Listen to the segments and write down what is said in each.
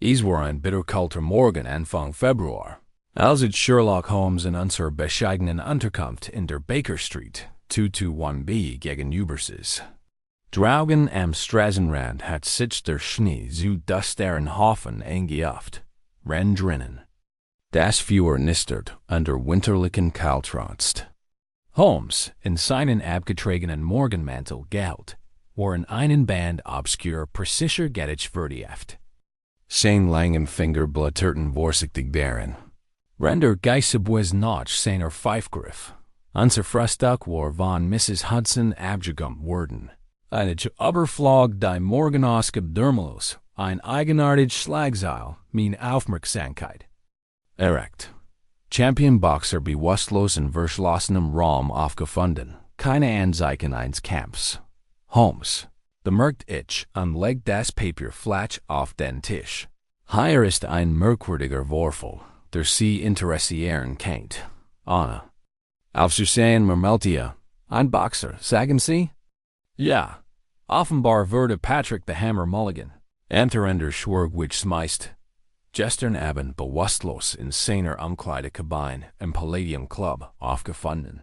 Es war ein bitterkalter Morgen Anfang Februar, als it Sherlock Holmes in unserer bescheidenen Unterkunft in der Baker Street 221b gegenüber saß. Draugen am Straßenrand hat sich der Schnee so dass deren Hofen eingejauft, renn drinnen. Das Feuer nistert under winterlichen Kaltrast. Holmes, in seinen abgetragenen Morgenmantel gehüllt, war in einen Band obscur preciser Gedächtwürdighaft. Sein langen Finger blätterten vorsichtig darin. Render Geissebwes Notch seiner Pfeifgriff. Unser Frühstück war von Mrs. Hudson abgegeben worden. Eine Oberflog die Morgenausgabe ein eigenartig Schlagzeil, mein Aufmerksamkeit. Erregt. Championboxer bewusstlos in verschlossenem Raum aufgefunden. Keine Anzeichen eines Kampfs. Holmes bemerkt ich und legt das Papier flach auf den Tisch. Hier ist ein merkwürdiger Vorfall, der Sie interessieren kennt. Anna. Aufzusehen Mermeltia. Ein Boxer, sagen Sie? Ja. Offenbar wurde Patrick the Hammer Mulligan, enterender Schwergwitch meist. Gestern Abend bewusstlos in seiner Umkleidekabine im Palladium Club aufgefunden.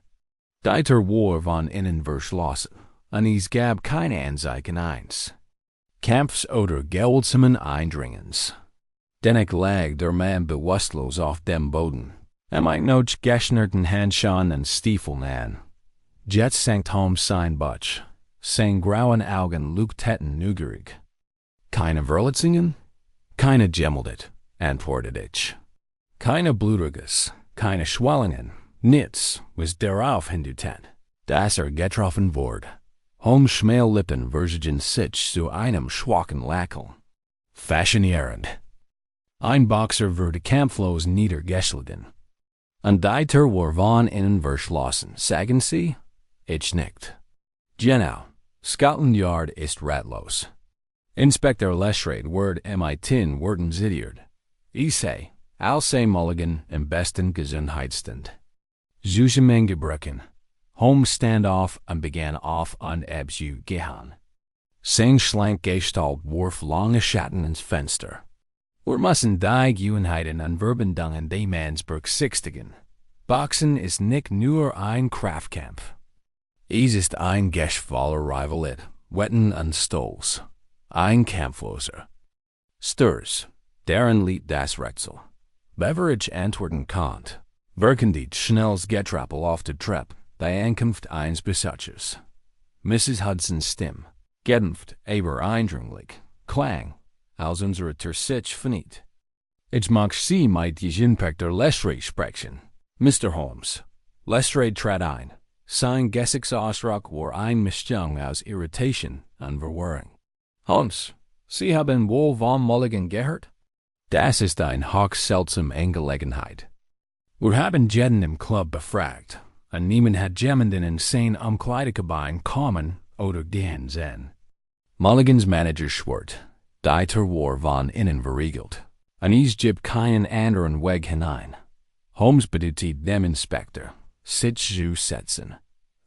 Dieter war von innen verschlossen, und es gab keine Anzeichen eins Kampfs oder gewaltsamen Eindringens. Dennoch lag der Mann bewusstlos auf dem Boden. Mit noch geschnürten Handschuhen und Stiefeln an. Jetzt sank Holmes sein Butch. Sein grauen Augen leuchteten neugierig. Keine Verletzungen? Keine Gemmeldet, antwortete ich. Keine Blutiges, keine Schwellungen, nichts, was darauf hindeutete, dass getroffen wurde. Holmes' Schmählippen versuchten sich zu einem schwachen Lächeln. Faszinierend. Ein Boxer wurde kampflos niedergeschlagen. Und Dieter war von innen verschlossen, sagen Sie? Ich nickte. Genau. Scotland Yard ist ratlos. Inspector Lestrade wird MIT worden zitiert. Ich sei, Alsay Mulligan im besten Gesundheitsstand. Zusammengebrochen. Holmes stand auf und begann auf und ab zu gehen. Sein schlank Gestalt warf lange Schatten ins Fenster. Wir müssen die Gewohnheiten und Verbindungen des Manns berücksichtigen. Boxen ist nicht nur ein Kraftkampf. Es ist ein geschwollener Rivalit, Wetten und Stolz. Ein kampfloser. Sturs, darin liegt das Rätsel. Beverage antworten konnt, wirken die schnelles Getrappel auf der Treppe, die Ankunft eines Besuchers. Mrs. Hudsons Stimme, gedämpft, aber eindringlich, klang, als unsere Tersic verniet. Ich mag Sie mit Inspector Lestrade sprechen, Mr. Holmes. Lestrade trat ein. Sein Gesichtsausdruck war ein Mischung aus Irritation und Verwirrung. Holmes, Sie haben wohl von Mulligan gehört? Das ist eine höchst seltsame Angelegenheit. Wir haben jeden im Club befragt, und niemand hat jemanden in sein Umkleidekabine kommen oder gehen sehen. Mulligans Manager schwört, Dieter war von innen verriegelt, und es gibt keinen anderen Weg hinein. Holmes bittet dem Inspektor, sich zu setzen.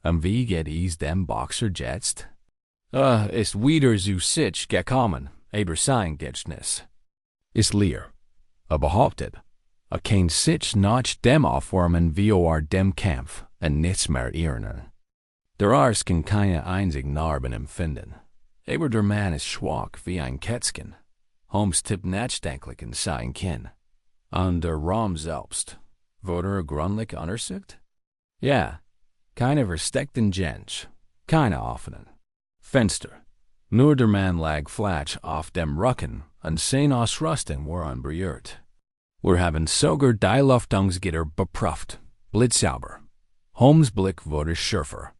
Und wie geht es dem Boxer jetzt? Ist wieder zu sich gekommen, aber sein Gedächtnis ist leer. Behauptet, kann sich nach dem aufwärmen wie dem Kampf und nichts mehr erinnern. Der Arzt kann keine einzigen Narben empfinden, aber der Mann ist schwach wie ein Kätzchen. Holmes tippt nachdenklich in sein Kinn. Und der Raum selbst, wurde gründlich untersucht? Ja, keine versteckten Gens, keine offenen Fenster. Nur der Mann lag flach auf dem Rücken und sein Ausrüstung war unberührt. Wir haben sogar die Lüftungsgitter beprüft, blitzsauber. Holmes' Blick wurde schärfer.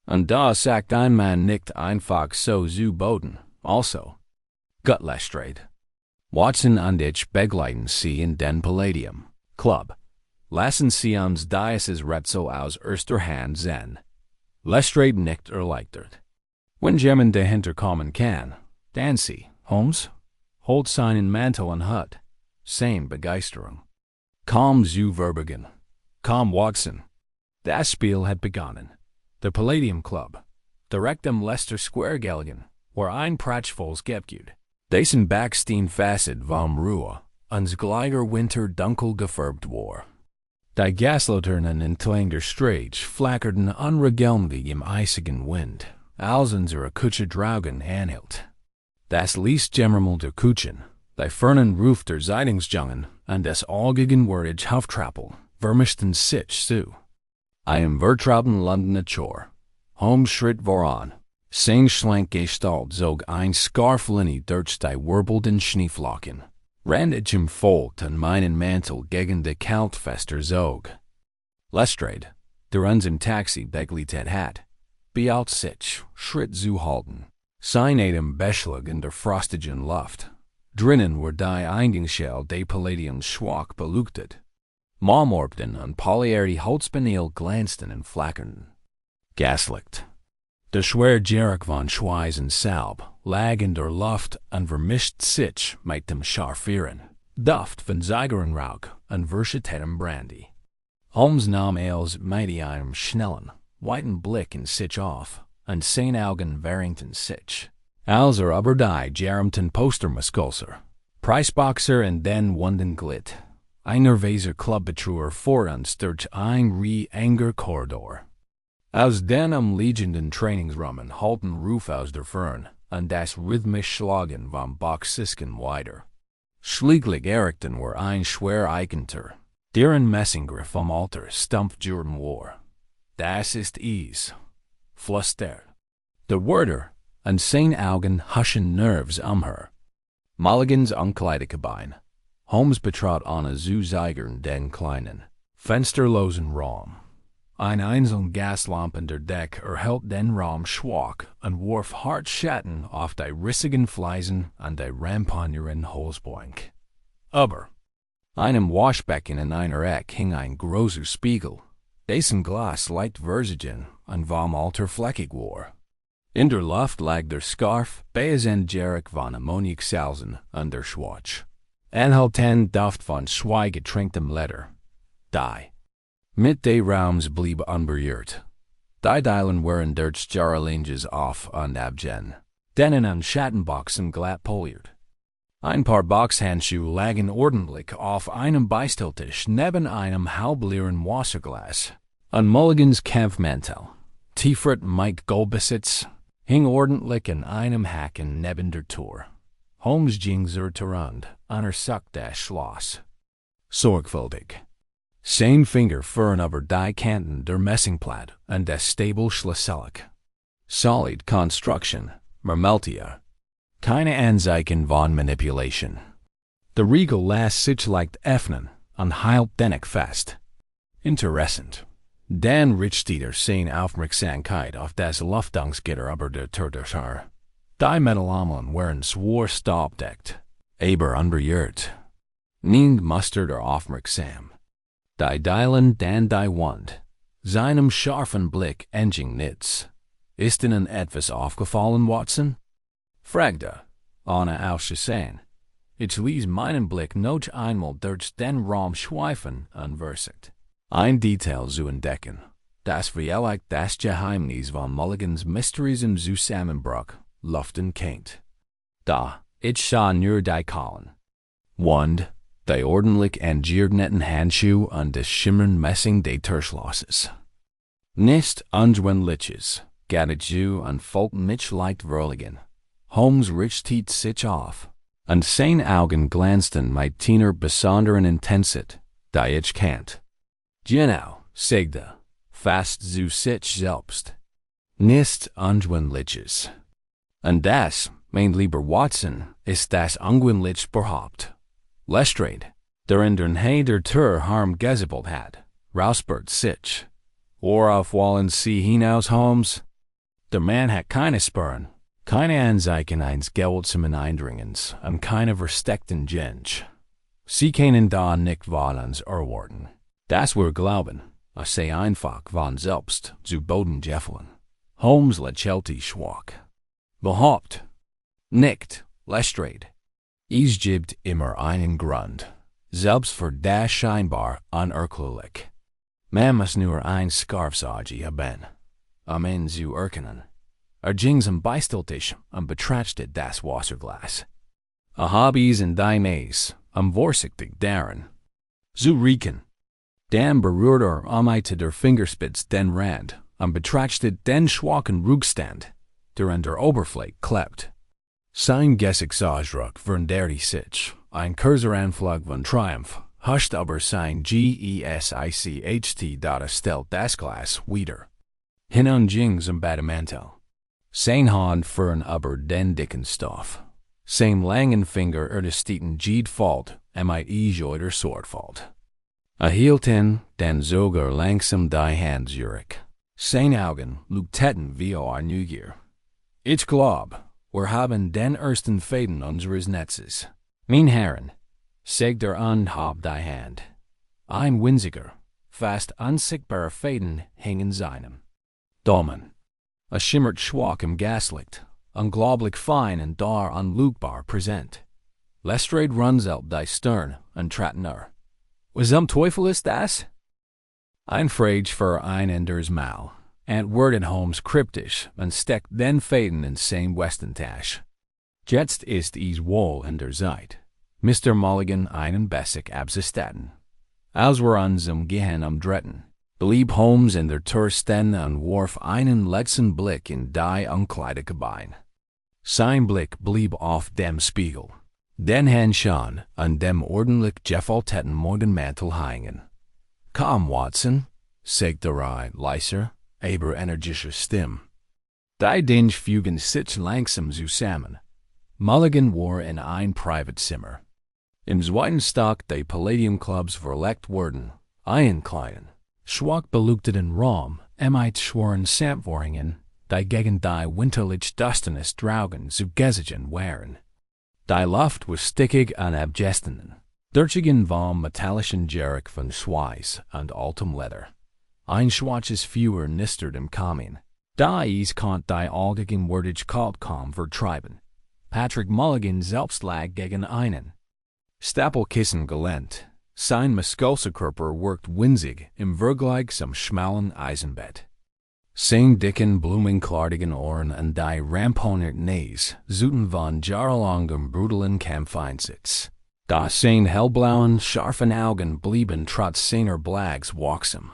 Und da sagt ein Mann nicht einfach so zu Boden, also. Gut, Lestrade. Watson und ich begleiten Sie in den Palladium Club. Lassen Sie uns dieses Rätsel aus erster Hand sehen. Lestrade nickt erleichtert. Wenn jemand dahinter kommen kann, dann Sie, Holmes, holt seinen Mantel und Hut. Same Begeisterung. Komm zu Verbergen. Komm, Watson. Das Spiel hat begonnen. Der Palladium Club, direkt am Leicester Square gelegen, war ein prachtvolles Gebäude. Dessen Backstein Facet vom Ruhe, ans Gleiger Winter dunkel gefärbt war. Die Gaslaternen entlang der Straße flackerten unregelmäßig im eisigen Wind, als unsere Kutsche Draugen anhielt. Das Lichtjämmermal der Kutschen, die fernen Ruf der Zeitungsjungen und das allgegenwärtige Hoftrappel vermischten sich zu. Einem vertrauten Londoner Chor. Holmes schritt voran. Sein schlank Gestalt zog ein Scarflinie durch die wirbelnden Schneeflocken. Randet ihm folgt an meinen Mantel gegen die Kaltfester zog. Lestrade, der uns im Taxi begleitet hat, beeilt sich, Schritt zu halten. Sein Atem beschlag in der frostigen Luft. Drinnen war die Eingangsschale des Palladiums schwach beleuchtet. Marmorten und polierte Holzpaneel glänzten und flackerten. Gaslicht. Der schwere Geruch von Schweiß und Salb lag in der Luft und vermischt sich mit dem scharfen Duft von Zigarrenrauch und verschetetem Brandy. Holmes nahm als mit einem schnellen, weiten Blick in sich auf, und seine Augen verringten sich, als über die gerumten Postermuskelser, Preisboxer und den Wunden glitt. Ein nervöser Clubbetruer vor uns durch ein enger Korridor. Aus den liegenden Trainingsräumen halten Ruf aus der Fern und das rhythmisch Schlagen vom Boxsisken weiter. Schließlich erregten wir ein schwer Eichenter, deren Messinggriff vom Alter stumpft Jurgen war. Das ist es, flüstert der Wörter, und seine Augen huschen Nerves her. Mulligans Ankleidekabine. Holmes betrat Anna zu Zeigern den kleinen, fensterlosen Raum. Ein einzelne Gaslampe in der Deck erhellt den Raum schwach und warf hart Schatten auf die rissigen Fliesen an die ramponierten Holzbank. Aber einem Waschbecken in einer Ecke hing ein großer Spiegel, dessen Glas leicht versigen und vom Alter fleckig war. In der Luft lag der Scarf, Beesenjerik von Ammoniaksalzen und der Schwatsch. Anhalten Duft von schweigetränktem Leder. Die. Mit des Raums blieb unberührt. Die Dielen waren durch Jahrelanges auf und abgen. Denen an Schattenboxen glatt poliert. Ein paar Boxhandschuhe lagen ordentlich auf einem Beistelltisch neben einem halbleeren Wasserglas. An Mulligans Kampfmantel, Tiefert Mike Goldbesitz, hing ordentlich in einem Haken neben der Tür. Holmes ging zur Rund, untersuchte das Schloss. Sorgfältig. Sein Finger fuhren über die Kanten der Messingplatte und das Stable Schlüsselig. Solid Construction, Marmeltia. Keine Anzeichen von Manipulation. Der Riegel lässt sich leicht öffnen und hielt dennoch fest. Interessant. Dann richtete seine Aufmerksamkeit auf das Lüftungsgitter über der Tür. Die Metallameln waren zwar staubdeckt, aber unberührt. Niemand musterte aufmerksam. Die Dielen dann die Wand. Seinem scharfen Blick entging nichts. Ist Ihnen etwas aufgefallen, Watson? Fragte, ohne aufzusehen. Ich ließ meinen Blick noch einmal durch den Raum schweifen und versuchte, ein Detail zu entdecken, das vielleicht das Geheimnis von Mulligans mysteriösem Zusammenbruch luften kennt. Da, ich sah nur die Kohlen. Wand, die ordentlich engineerten Handschuhe und das schimmern Messing des Türschlosses. Nicht unwendliches, gattet zu und folgt mich leicht whirligen. Holmes richtete sich auf, und seine Augen glänzten mit jener besonderen Intensität, die ich kennt. Genau, sagte, fast zu sich selbst. Nicht unwendliches. Und das, mein lieber Watson, ist das unwendlich behaupt. Lestrade, der in der Nähe der Tür harm gezippelt hat, räuspert sich. Worauf wollen Sie hinaus, Holmes? Der Mann hat keine Spuren, keine Anzeichen eines gewaltsamen Eindringens und keine versteckten Gensch. Sie können da nicht wahl ans erwarten. Das wir glauben, sei einfach von selbst zu Boden gefallen. Holmes lächelte schwach. Behaupt. Nicht, Lestrade. Es gibt immer einen Grund, selbst für das scheinbar unerklärlich. Man muss nur ein Scarfsauge haben, ihn zu erkennen. Ging zum Beistelltisch und betrachtete das Wasserglas. A hobbies en dinaes, voorzichtig Darren. Zu reken. Dan beroerder te der fingerspits den Rand, betrachtet den schwachen Rugstand, der an der Oberfläche klebt. Sein Gesigtsausdruck verndert sich, ein kurzer Anflug von Triumph, huscht aber sein Gesicht stellt das Glas wieder. Hinunjing zum Badamental. Sein Hand führen aber den dicken Stoff. Sein langen Finger ersteten Jed falt, joider Sortfalt. Hielten den sogar langsam die Hand zurück. Sein Augen leuchteten wie Neugier. Ich glaub, wir haben den ersten Faden unseres Netzes. Mein Herren, sagt hab die Hand. Ein winziger, fast unsichtbarer Faden hing in seinem Daumen. Schimmert schwach im Gaslicht, unglaublich fein und dar unlugbar präsent. Lestrade runzelt die Stirn und Trattener. Was Teufel ist das? Ein Frage für ein Enders Mal. Antwortet Holmes kryptisch und steckt den Faden in sein Westentasche. Jetzt ist es wohl in der Zeit, Mr. Mulligan einen Bessic abzustatten. Als wir uns Gehen dritten, blieb Holmes in der Tür stehen und warf einen letzten Blick in die unkleidete Bein. Sein Blick blieb auf dem Spiegel, den Handschan an dem ordentlich gefalteten Morgenmantel hängen. Komm, Watson, sagte leiser, aber energischer Stimme. Die Dinge fügen sich langsam zusammen. Mulligan war in ein Privatzimmer. Im zweiten Stock der Palladium Clubs verlegt worden, einen kleinen, schwach beleuchteten Raum, schworen Samtworingen, die gegen die winterlich Dusternis draugen zu gesichern waren. Die Luft war stickig und abgestanden, durchigen vom metallischen Geruch von Schweiß und altem Leder. Ein schwaches Feuer nistert im Kamin. Dies konnte die allgegenwärtige Kaltkaum vertreiben. Patrick Mulligan selbst lag gegen einen Stapelkissen gelehnt. Sein muskulöser Körper wirkt winzig im Vergleich zum schmalen Eisenbett. Sein dicken, blumenklartigen Ohren und die ramponierten Nase sollten von jahrelangem brutalen Kampfeinsatz. Da sein hellblauen, scharfen Augen blieben trotz seiner Blags wachsam.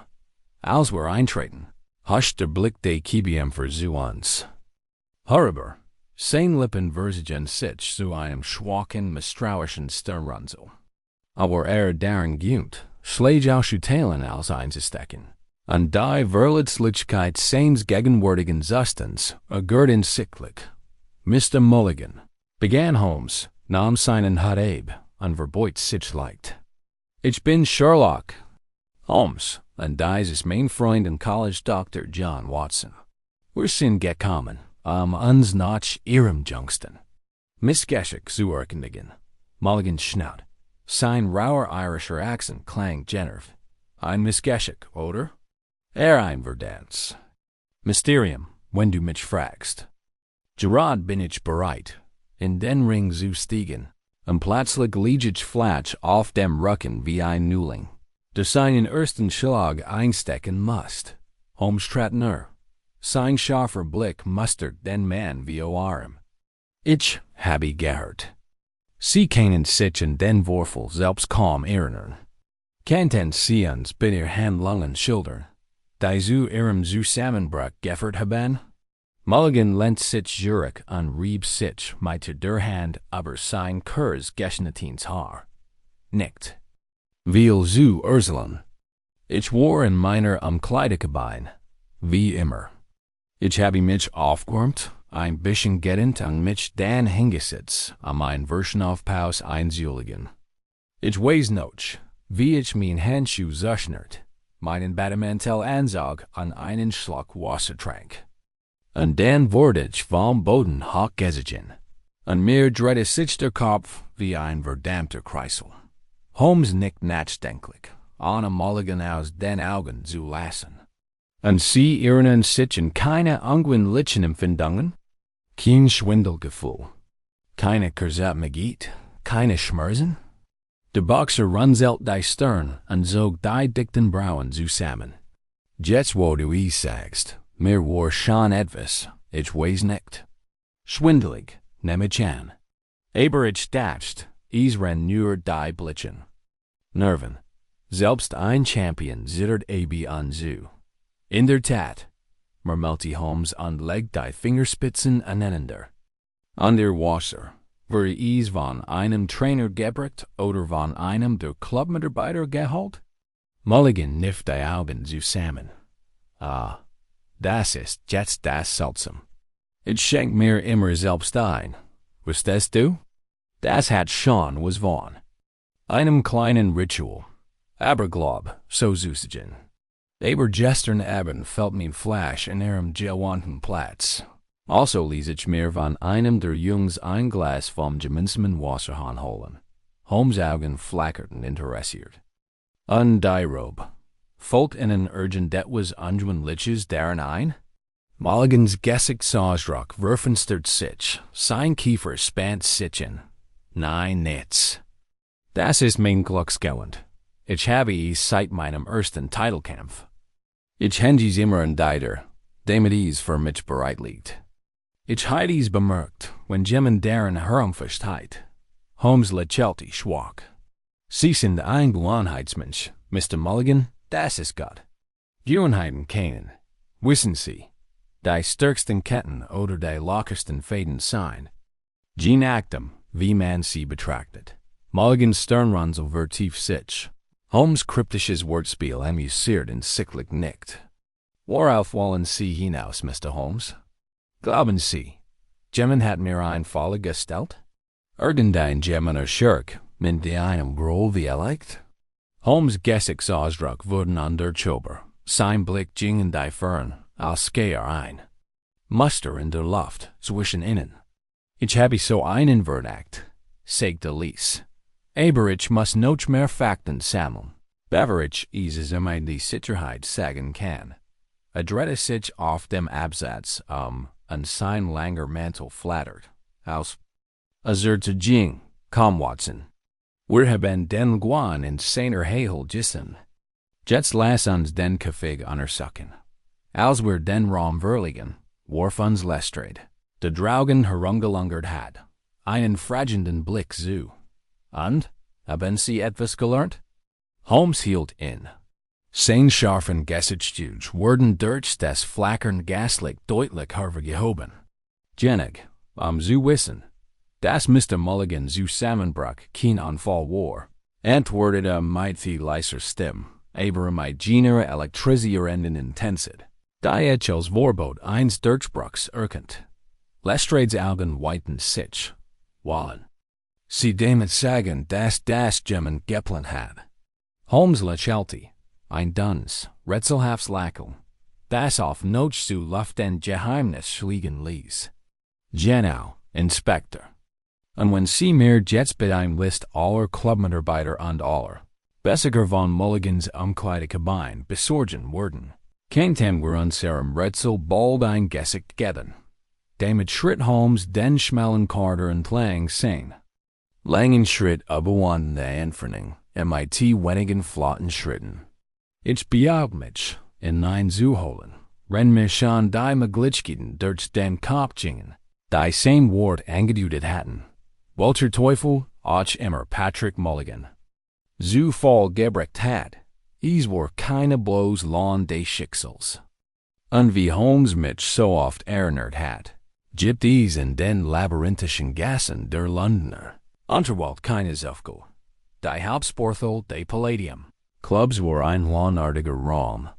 Als wir eintreten, huscht der Blick der Kibium für zu uns. Hörbar, sein Lippen versigen sich zu einem schwachen, misstrauischen Stirnrunzel. Aber darin gewöhnt, schlägt auszuteilen als einzustecken. Und die Verletzlichkeit seines gegenwärtigen Zustands ergört sichtlich. Mr. Mulligan, begann Holmes, nahm seinen Hut ab und verbeugte sich leicht. Ich bin Sherlock Holmes, und dies ist mein Freund und College Dr. John Watson. Wir sind gekommen, uns nach Ihrem Jüngsten Missgeschick zu erkundigen. Mulligan schnaut. Sein rauer irischer Accent klang generv. Ein Missgeschick, oder? Ein Verdans. Mysterium, wenn du mich fragst. Gerard bin ich bereit, in den Ring zu stiegen, und plötzlich lieg ich flach auf dem Rücken wie ein Neuling, der seinen ersten Schlag einstecken muss. Holmes Trattener. Sein scharfer Blick mustert den Mann wie Arm. Ich habe gehört. Sie können sich in den Vorfall selbst kaum erinnern. Könnten Sie uns bitte Handlungen schildern, die zu Ihrem Zusammenbruch geführt haben? Mulligan lehnt sich zurück und rieb sich mit der Hand über sein kurz geschnittenes Haar. Nickt. Will zu erzählen. Ich war in meiner Umkleidekabine, wie immer. Ich habe mich aufgewärmt, ein bisschen geddend und mich dann hingesetzt, mein Versionaufpaus einzulegen. Ich weiß noch, wie ich mein Handschuh zuschnürt, meinen Bademantel anzog und einen Schluck Wasser trank. Und dann wurde ich vom Boden hochgezogen, und mir drehte sich der Kopf wie ein verdammter Kreisel. Holmes nickt nachdenklich, ohne Mulligan aus den Augen zu lassen. Und Sie erinnern sich an keine unglücklichen Empfindungen? Kein Schwindelgefühl, keine Kurzatmigkeit, keine Schmerzen? Der Boxer runzelt die Stirn und zog die dicken Brauen zusammen. Jetzt wo du es sagst, mir war schon etwas, ich weiß nicht. Schwindelig, nehm ich an. Aber ich dacht, is ren nur die Blitzen. Nerven. Selbst ein Champion zittert ab an zu. In der Tat, murmelte Holmes und legt die Fingerspitzen aneinander. An der Wasser, wurde is von einem Trainer gebracht oder von einem der Clubmitarbeiter geholt? Mulligan kniff die Augen zusammen. Ah, das ist jetzt das Seltsam. Ich schenk mir immer selbst ein. Wusstest du? Das hat schon was von einem kleinen Ritual. Aber glaub, so zusagen. Aber gestern Abend fällt mir Flash in ihrem gewanten Platz. Also ließ ich mir von einem der Jungs ein Glas vom gemeinsamen Wasser holen. Holmes' Augen flackerten interessiert. Und die Robe. Folgt ihnen urgent etwas Ungemütliches darin ein? Mulligans Gesichtsausdruck verfinstert sich, sein Kiefer spannt sich in. Nein, nichts. Das ist mein Glücksgewand. Ich habe es seit meinem ersten Titelkampf. Ich hätte es immer in Deiter, damit es für mich bereit liegt. Ich hatte es bemerkt, wenn jemand darin herumversteht. Holmes lächelte schwach. Sie sind ein Gewohnheitsmensch, Mr. Mulligan, das ist Gott. Gewohnheiten kennen, wissen Sie, die stärksten Ketten oder die lockersten Fäden sein. Je nachdem, wie man sie betrachtet. Mulligans Stirnrunzel wird tief sich. Holmes' kryptisches Wortspiel amüsiert und sichtlich nickt. Worauf wollen Sie hinaus, Mr. Holmes? Glauben Sie, jemand hat mir eine Falle gestellt? Irgendein gemeiner Schurk, mit einem Groll wie erlegt? Holmes' Gesichtsausdruck wurden underchober. Sein Blick ging in die Fern, als Skär ein. Muster in der Luft, zwischen ihnen. Ich habe so einen verdakt, sagte Lies. Aber ich muss noch mehr Fakten sammeln. Bevor ich es die Sicherheit sagen kann. Drehte sich auf dem Absatz ein sein langer Mantel flattert, als zu ging, komm Watson. Wir haben den Guan in seiner Hegel gissen. Jetzt lass uns den Kaffee untersuchen. Als wir den Raum verlegen, warf uns Lestrade, der Draugen herumgelungert hat, einen fragenden Blick zu. Und, haben Sie etwas gelernt? Holmes hielt in. Sein scharfen Gesichtszüge wurden durch das flackernde Gaslicht deutlich hervorgehoben. Jenig, zu wissen, dass Mr. Mulligan zusammenbrach kein Anfall war, antwortete mit viel leiser Stimme, aber mit jener elektrisierenden Intensität, die ich als Vorbot eines Durchbruchs erkannt. Lestrades Augen weiten sich. Wallen. Sie damit sagen, dass das jemand geplant hat. Holmes lächelte, ein dunnes, rätselhaftes Lächeln, das auf noch zu Luft ein Geheimnis schließen ließ. Genau, Inspektor. Und wenn Sie mir jetzt bei einem List aller Clubmitarbeiter und aller Besiger von Mulligans Umkleidekabine besorgen würden, könnten wir unserem Rätsel bald ein Gesicht geben. Damit schritt Holmes den schmalen Korridor entlang sehen. Langen Schritt überwandende Entfernung, mit wenigen flotten Schritten. Ich beeil mich, hineinzuholen, wenn mir schon die Möglichkeiten durch den Kopf gingen, die same Wort angedeutet hatten. Welcher Teufel auch immer Patrick Mulligan zu Fall gebracht hat, es war keine bloß Lohn des Schicksals. Und wie Holmes mich so oft erinnert hat, gibt es in den labyrinthischen Gassen der Londoner Unterwelt keine Zufgel. Die Hauptsporthol des Palladium Clubs war ein launartiger Raum.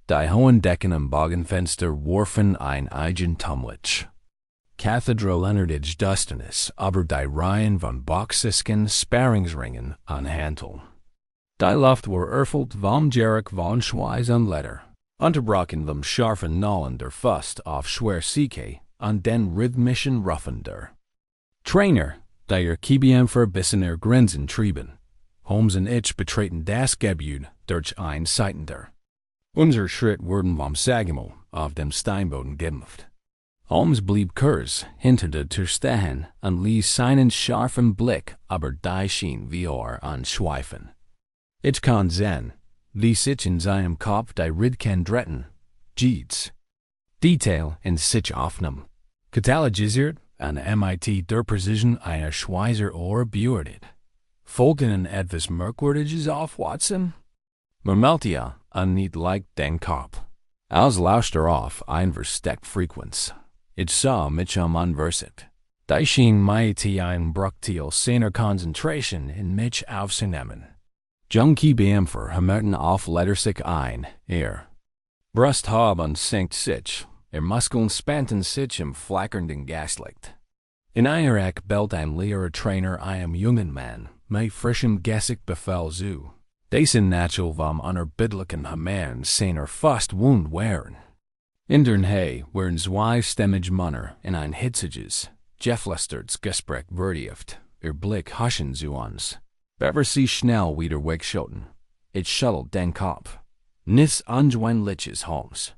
Die hohen Decken am Bogenfenster warfen ein Eigentumlich. Cathedral erneuerte Dusternis aber die Reihen von Boxisken Sparringsringen anhandeln. Die Luft war erfüllt vom Geruch von Schweiß und Leder, unterbrochen vom scharfen Knallen der Faust auf Schwersike und den rhythmischen Rufen der Trainer, der Kibian verbissener Grinsen trieben. Holmes und ich betreten das Gebäude durch ein Seitender. Unser Schritt wurden vom Sagimo auf dem Steinboden gedämpft. Holmes blieb kurz hinter der Tür stehen und ließ seinen scharfen Blick aber die Schien wie anschweifen. Ich kann sehen, wie sich in seinem Kopf die Ridken dretten, jedes Detail in sich aufnahm, katalogisiert, an MIT der Precision eine Schweizer Ohr beurtet. Folgen etwas Merkwürdiges auf, Watson? Mermeltia, an niet like den Kopf. Als lauscht auf ein versteckt Frequenz. Ich sah mich anverset. Die schien mich ein Bruchteil seiner Konzentration in mich aufzunehmen. Junkie Beämpfer hammerten auf Lettersich ein, Brust haben senkt sich, Muskeln spannten sich im flackernden Gaslicht. In einer Eck bellt ein leerer Trainer einem jungen Mann, mit frischem Gesicht Befehl zu. Dessen Natural vom unerbittlichen Hammern seiner fast wund wären. In der Nähe wären zwei stämmige Männer in ein hitziges, geflüstertes Gespräch vertieft, ihr Blick huschen zu uns. Bevor sie schnell wieder wegschoten, ich schüttelt den Kopf. Nis ungewohnliches Holmes.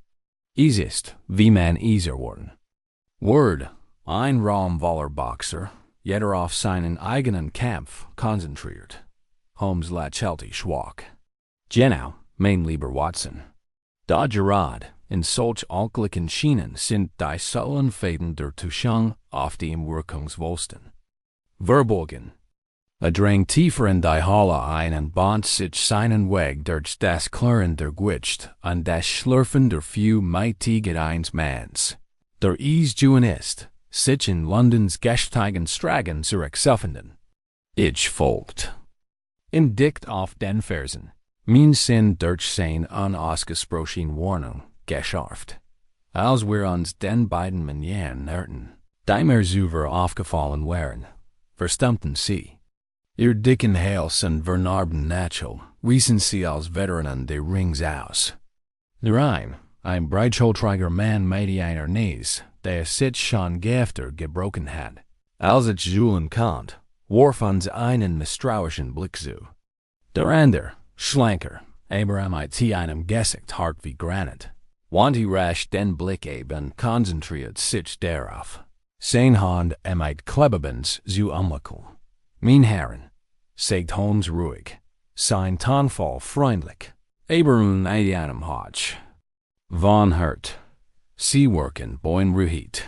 Es ist, wie man eiser worden. Word, ein raumvoller Boxer, jeder auf seinen eigenen Kampf konzentriert. Holmes lächelte schwach. Genau, mein lieber Watson. Da gerade, in solch allglichen Schienen sind die subtlen Fäden der Tuschung auf dem wirkungsvollsten. Verborgen. Drang tiefer in die Halle ein und band sich seinen Weg durch das Klirren der Glicht und das Schlürfen der few mächtigen Einsmanns. Der Eisjuen ist, sich in Londons gesteigen Stragen zurückzufinden. Ich folgt. In Dicht auf den Fersen, mein Sinn durch sein unausgesprochen Warnung, geschärft. Als wir uns den beiden Männern näherten, die mir zuvor aufgefallen waren, verstummten sie. Ihr dicken Hals und vernarbten Nachel wiesen sie als Veteranen des Rings aus. Der ein breitschultriger Mann mit einer Nies, der sich schon öfter gebrochen hat. Als ich sehen konnte, warf uns einen misstrauischen Blick zu. Der andere, schlanker, aber mit einem Gesicht hart wie Granit, wandte rasch den Blick und konzentriert sich darauf. Sein Hand mit Klebebens zu umwickeln. Mein Herren, sagt Holmes ruhig, sein Tonfall freundlich, aber in einem Hodge. Von Hurt, Sie worken boin ruhig.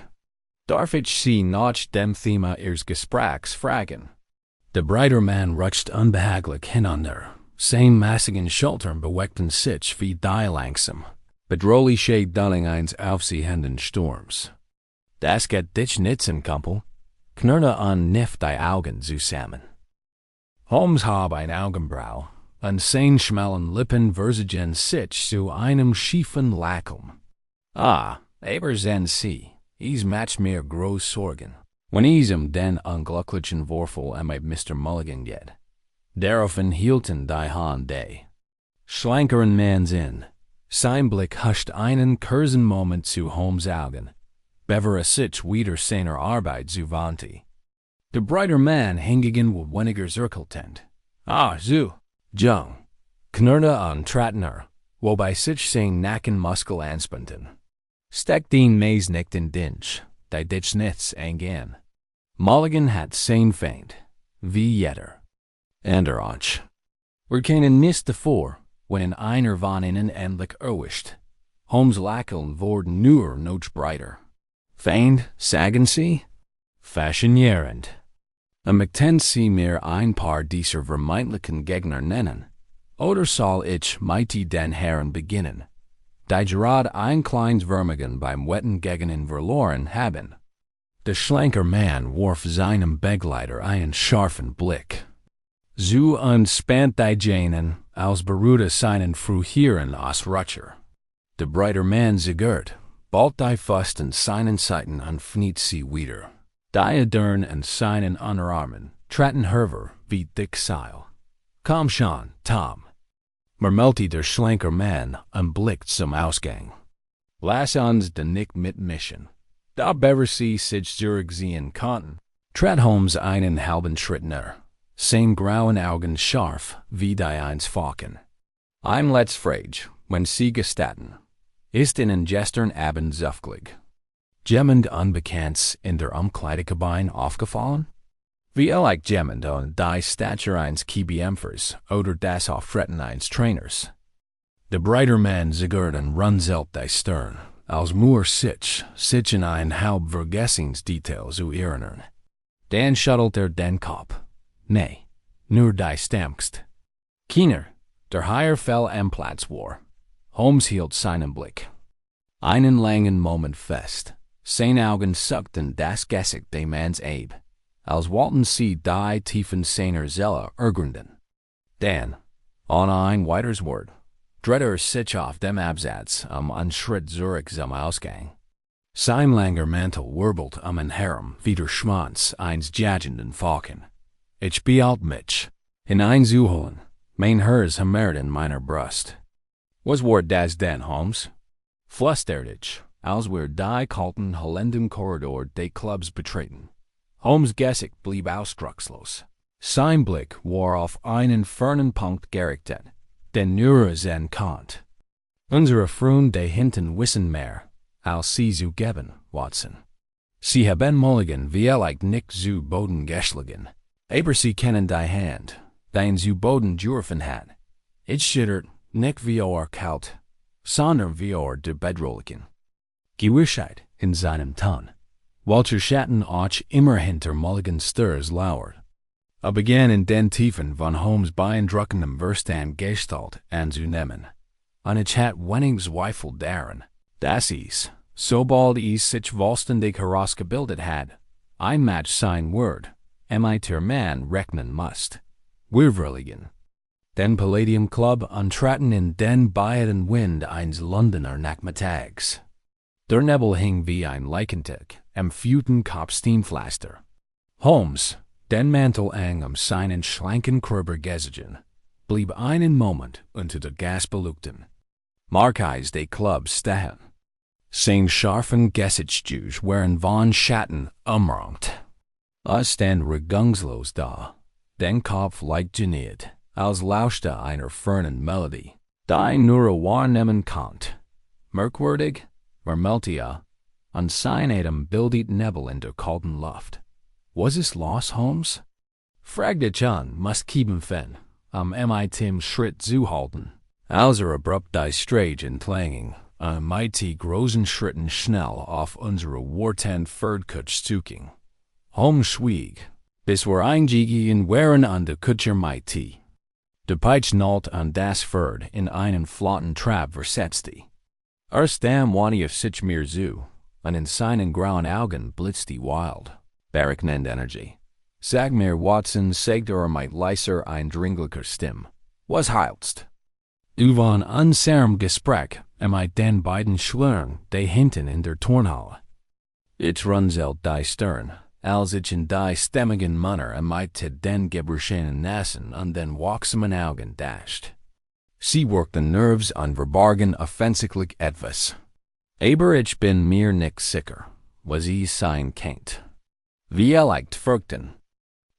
Darf ich Sie nach dem Thema Ihres Gesprächs fragen? Der breite Mann rutscht unbehaglich hinunter, sein massigen Schultern bewegten sich wie die langsam, bedrohliche Dunning eines aufziehenden Sturms. Das geht dich nichts im Kumpel, knurrte an nicht die Augen zusammen. Holmes habe ein Augenbrau, und seine schmalen Lippen versigen sich zu einem schiefen Lachen. Aber sehen Sie, es macht mir groß Sorgen, wenn es den unglücklichen Vorfall mit Mr. Mulligan geht. Daraufhin hielten die Hand des schlankeren Manns in. Sein Blick huscht einen kurzen Moment zu Holmes' Augen, bevor sich wieder seiner Arbeit zuwandte. Der breite Mann hingegen wohl weniger zurückhaltend. So, Jung, knurrte und traten wobei sich sein Nackenmuskel anspannten. Steck den Mays nicht in Dinch, die dich nichts angehen. Mulligan hat sein Feind, wie jeder. Anderanch. Wir kennen nicht davor, wenn einer von ihnen endlich erwischt. Holmes' Lächeln wurden nur noch breiter. Feind, sagen Sie? Faszinierend. Möchten Sie mir ein paar dieser vermeintlichen Gegner nennen? Oder soll ich mit den Herren beginnen, die gerade ein kleines Vermögen beim Wetten gegen ihn verloren haben? Der schlanke Mann warf seinem Begleiter einen scharfen Blick. So entspannt die Jenen, als beruhte seinen früheren Ausrutscher. Der breite Mann zögert, bald die Faust in seinen Seiten und fniet sie wieder. Die Dern und seinen Unterarmen traten hervor wie dick Seil. Komm schon, Tom, murmelte der schlanke Mann und blickte zum Ausgang. Lass uns den Nick mitmischen. Da bevor sie sich zurücksehen konnten, trat Holmes einen halben Schritt näher, seine grauen Augen scharf wie die eines Falken. Ein letztes Frage, wenn Sie gestatten, ist Ihnen gestern Abend zufällig jemand Unbekanntes in der Umkleidekabine aufgefallen? Wie jemand und die Statur eines Kiebeämpfers oder das Auftreten eines Trainers? Der breite Mann zögert und runzelt die Stirn, als Moor sich in ein Hauptvergessungsdetail zu erinnern. Dan schuttelt den Kopf. Nee, nur die Stammst. Keiner, der Heier fell am Platz war. Holmes hielt seinen Blick. Einen langen Moment fest. Seine Augen suckten das Gesicht des Manns ab, als wollten sie die Tiefen seiner Seele ergründen. Dan, ohne ein weiteres Wort, drehte sich auf dem Absatz einen Schritt zurück zum Ausgang. Sein langer Mantel wirbelt einen Herum wie der Schwanz eines jagenden Falken. Ich beeilte mich, hineinzuholen, mein Herz hämmert in meiner Brust. Was war das denn, Holmes? Flüsterte ich, als wir die kalten, hallenden Korridor des Clubs betreten. Holmes' Gesicht blieb ausdruckslos. Sein Blick war auf einen fernen Punkt gerichtet, den nur sehen konnte. Unsere Freunde hinten wissen mehr, als sie zu geben, Watson. Sie haben mulligen vielleicht nicht zu Boden geschlagen, aber sie kennen die Hand, die zu Boden dürfen hat. Ich schittert nicht wie kalt, sondern wie der Bedrohlichen. Gewissheit in seinem Ton, welcher Schatten auch immer hinter mulligen Stirs lauert. Begann in den Tiefen von Holmes beeindruckendem Verstand Gestalt anzunehmen. Und ich hatte wenig Zweifel daran, dass sobald sich vollständig herausgebildet hat, ein Match sein wird, mit der man rechnen musste. Wir verlegen den Palladium Club antraten in den beiden Wind eines Londoner Nachmittags. Der Nebel hing wie ein Leichentuch am feuten Kopfsteinpflaster. Holmes, den Mantel eng seinen schlanken Körper gesichert, blieb einen Moment unter der Gasbeleuchtung. Markis des Clubs stehen. Sein scharfen Gesichtszüge waren von Schatten umrankt. Stand regungslos da, den Kopf leicht geniert, als lauschte einer fernen Melodie, die nur wahrnehmen konnte. Merkwürdig, vermellte an sein Atem bildet Nebel in der kalten Luft. Was ist los, Holmes? Fragte ich an, must keep Fenn, mit Schritt zu halten, als abrupt die Strage entlang, mit großen Schritten schnell auf unsere Wartend Pferdkutsch zuging. Holmes schwieg, bis wir eingestiegen waren an der Kutscher mit. Der Peitsch knallt an das Pferd in einen flotten Trab versetzte. Dann wandte sich mir zu, und in seinen grauen Augen blitzte wild, berechnende Energie. Sag mir, Watson, sagte mit leiser, eindringlicher Stimme, was heilst? Von unserem Gespräch mit den beiden Schlüren, die hinten in der Turnhalle. Ich runzelte die Stirn, als ich in die stemmigen Manner mit den gebrechenen Nasen und den wachsamen Augen daschte. Sie workten Nerves und verbargen offensichtlich etwas. Aber ich bin mir nicht sicher, was sie sein kennt. Vielleicht folgten.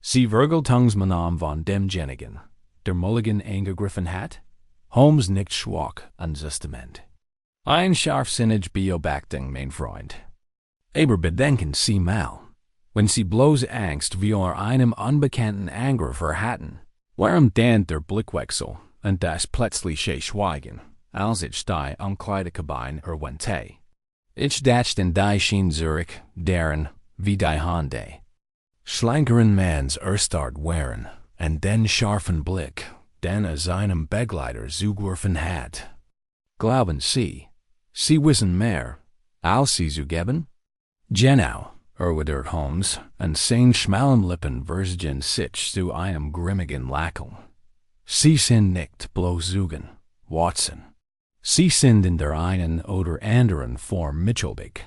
Sie Virgeltungsmanam von demjenigen, der mulligen eingegriffen hat? Holmes nickt schwach und Justament. Ein scharfsinnig Beobachtung, mein Freund. Aber bedenken Sie mal, wenn Sie bloße Angst vor einem unbekannten Angreifer hatten, warum dann der Blickwechsel und das plötzliche Schweigen, als ich die Umkleidekabine erwähnte? Ich dachte in die Schien zurück, deren, wie die Hunde, schlankeren Manns erstarrt waren, und den scharfen Blick, den seinem Begleiter zugeworfen hat. Glauben Sie wissen mehr, als Sie zugeben? Genau, erwidert Holmes, und sein schmalen Lippen versen sich zu einem grimmigen Lächeln. Sie sind nicht bloß Zeugen, Watson. Sie sind in der einen oder anderen Form mitschuldig.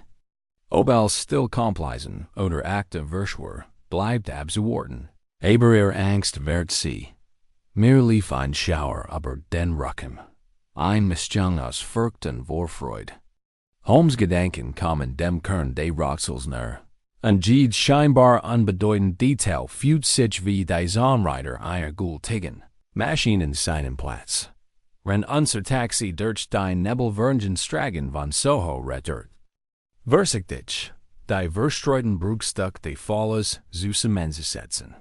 Ob als Stillkomplizen oder aktive Verschwör bleibt abzuwarten, aber Angst wird sie. Mir lief ein Schauer über den Rücken, ein Mischung aus Furcht und Vorfreude. Holmes' Gedanken kamen dem Kern des Rätsels nahe, und jedes scheinbar unbedeutende Detail fühlt sich wie die Songwriter einer gültigen Maschine in seinen Platz. Wenn unser Taxi durch die nebelverhangenen Straßen von Soho rettert, vorsichtig die verstreuten Bruchstück des Falles zusammenzusetzen.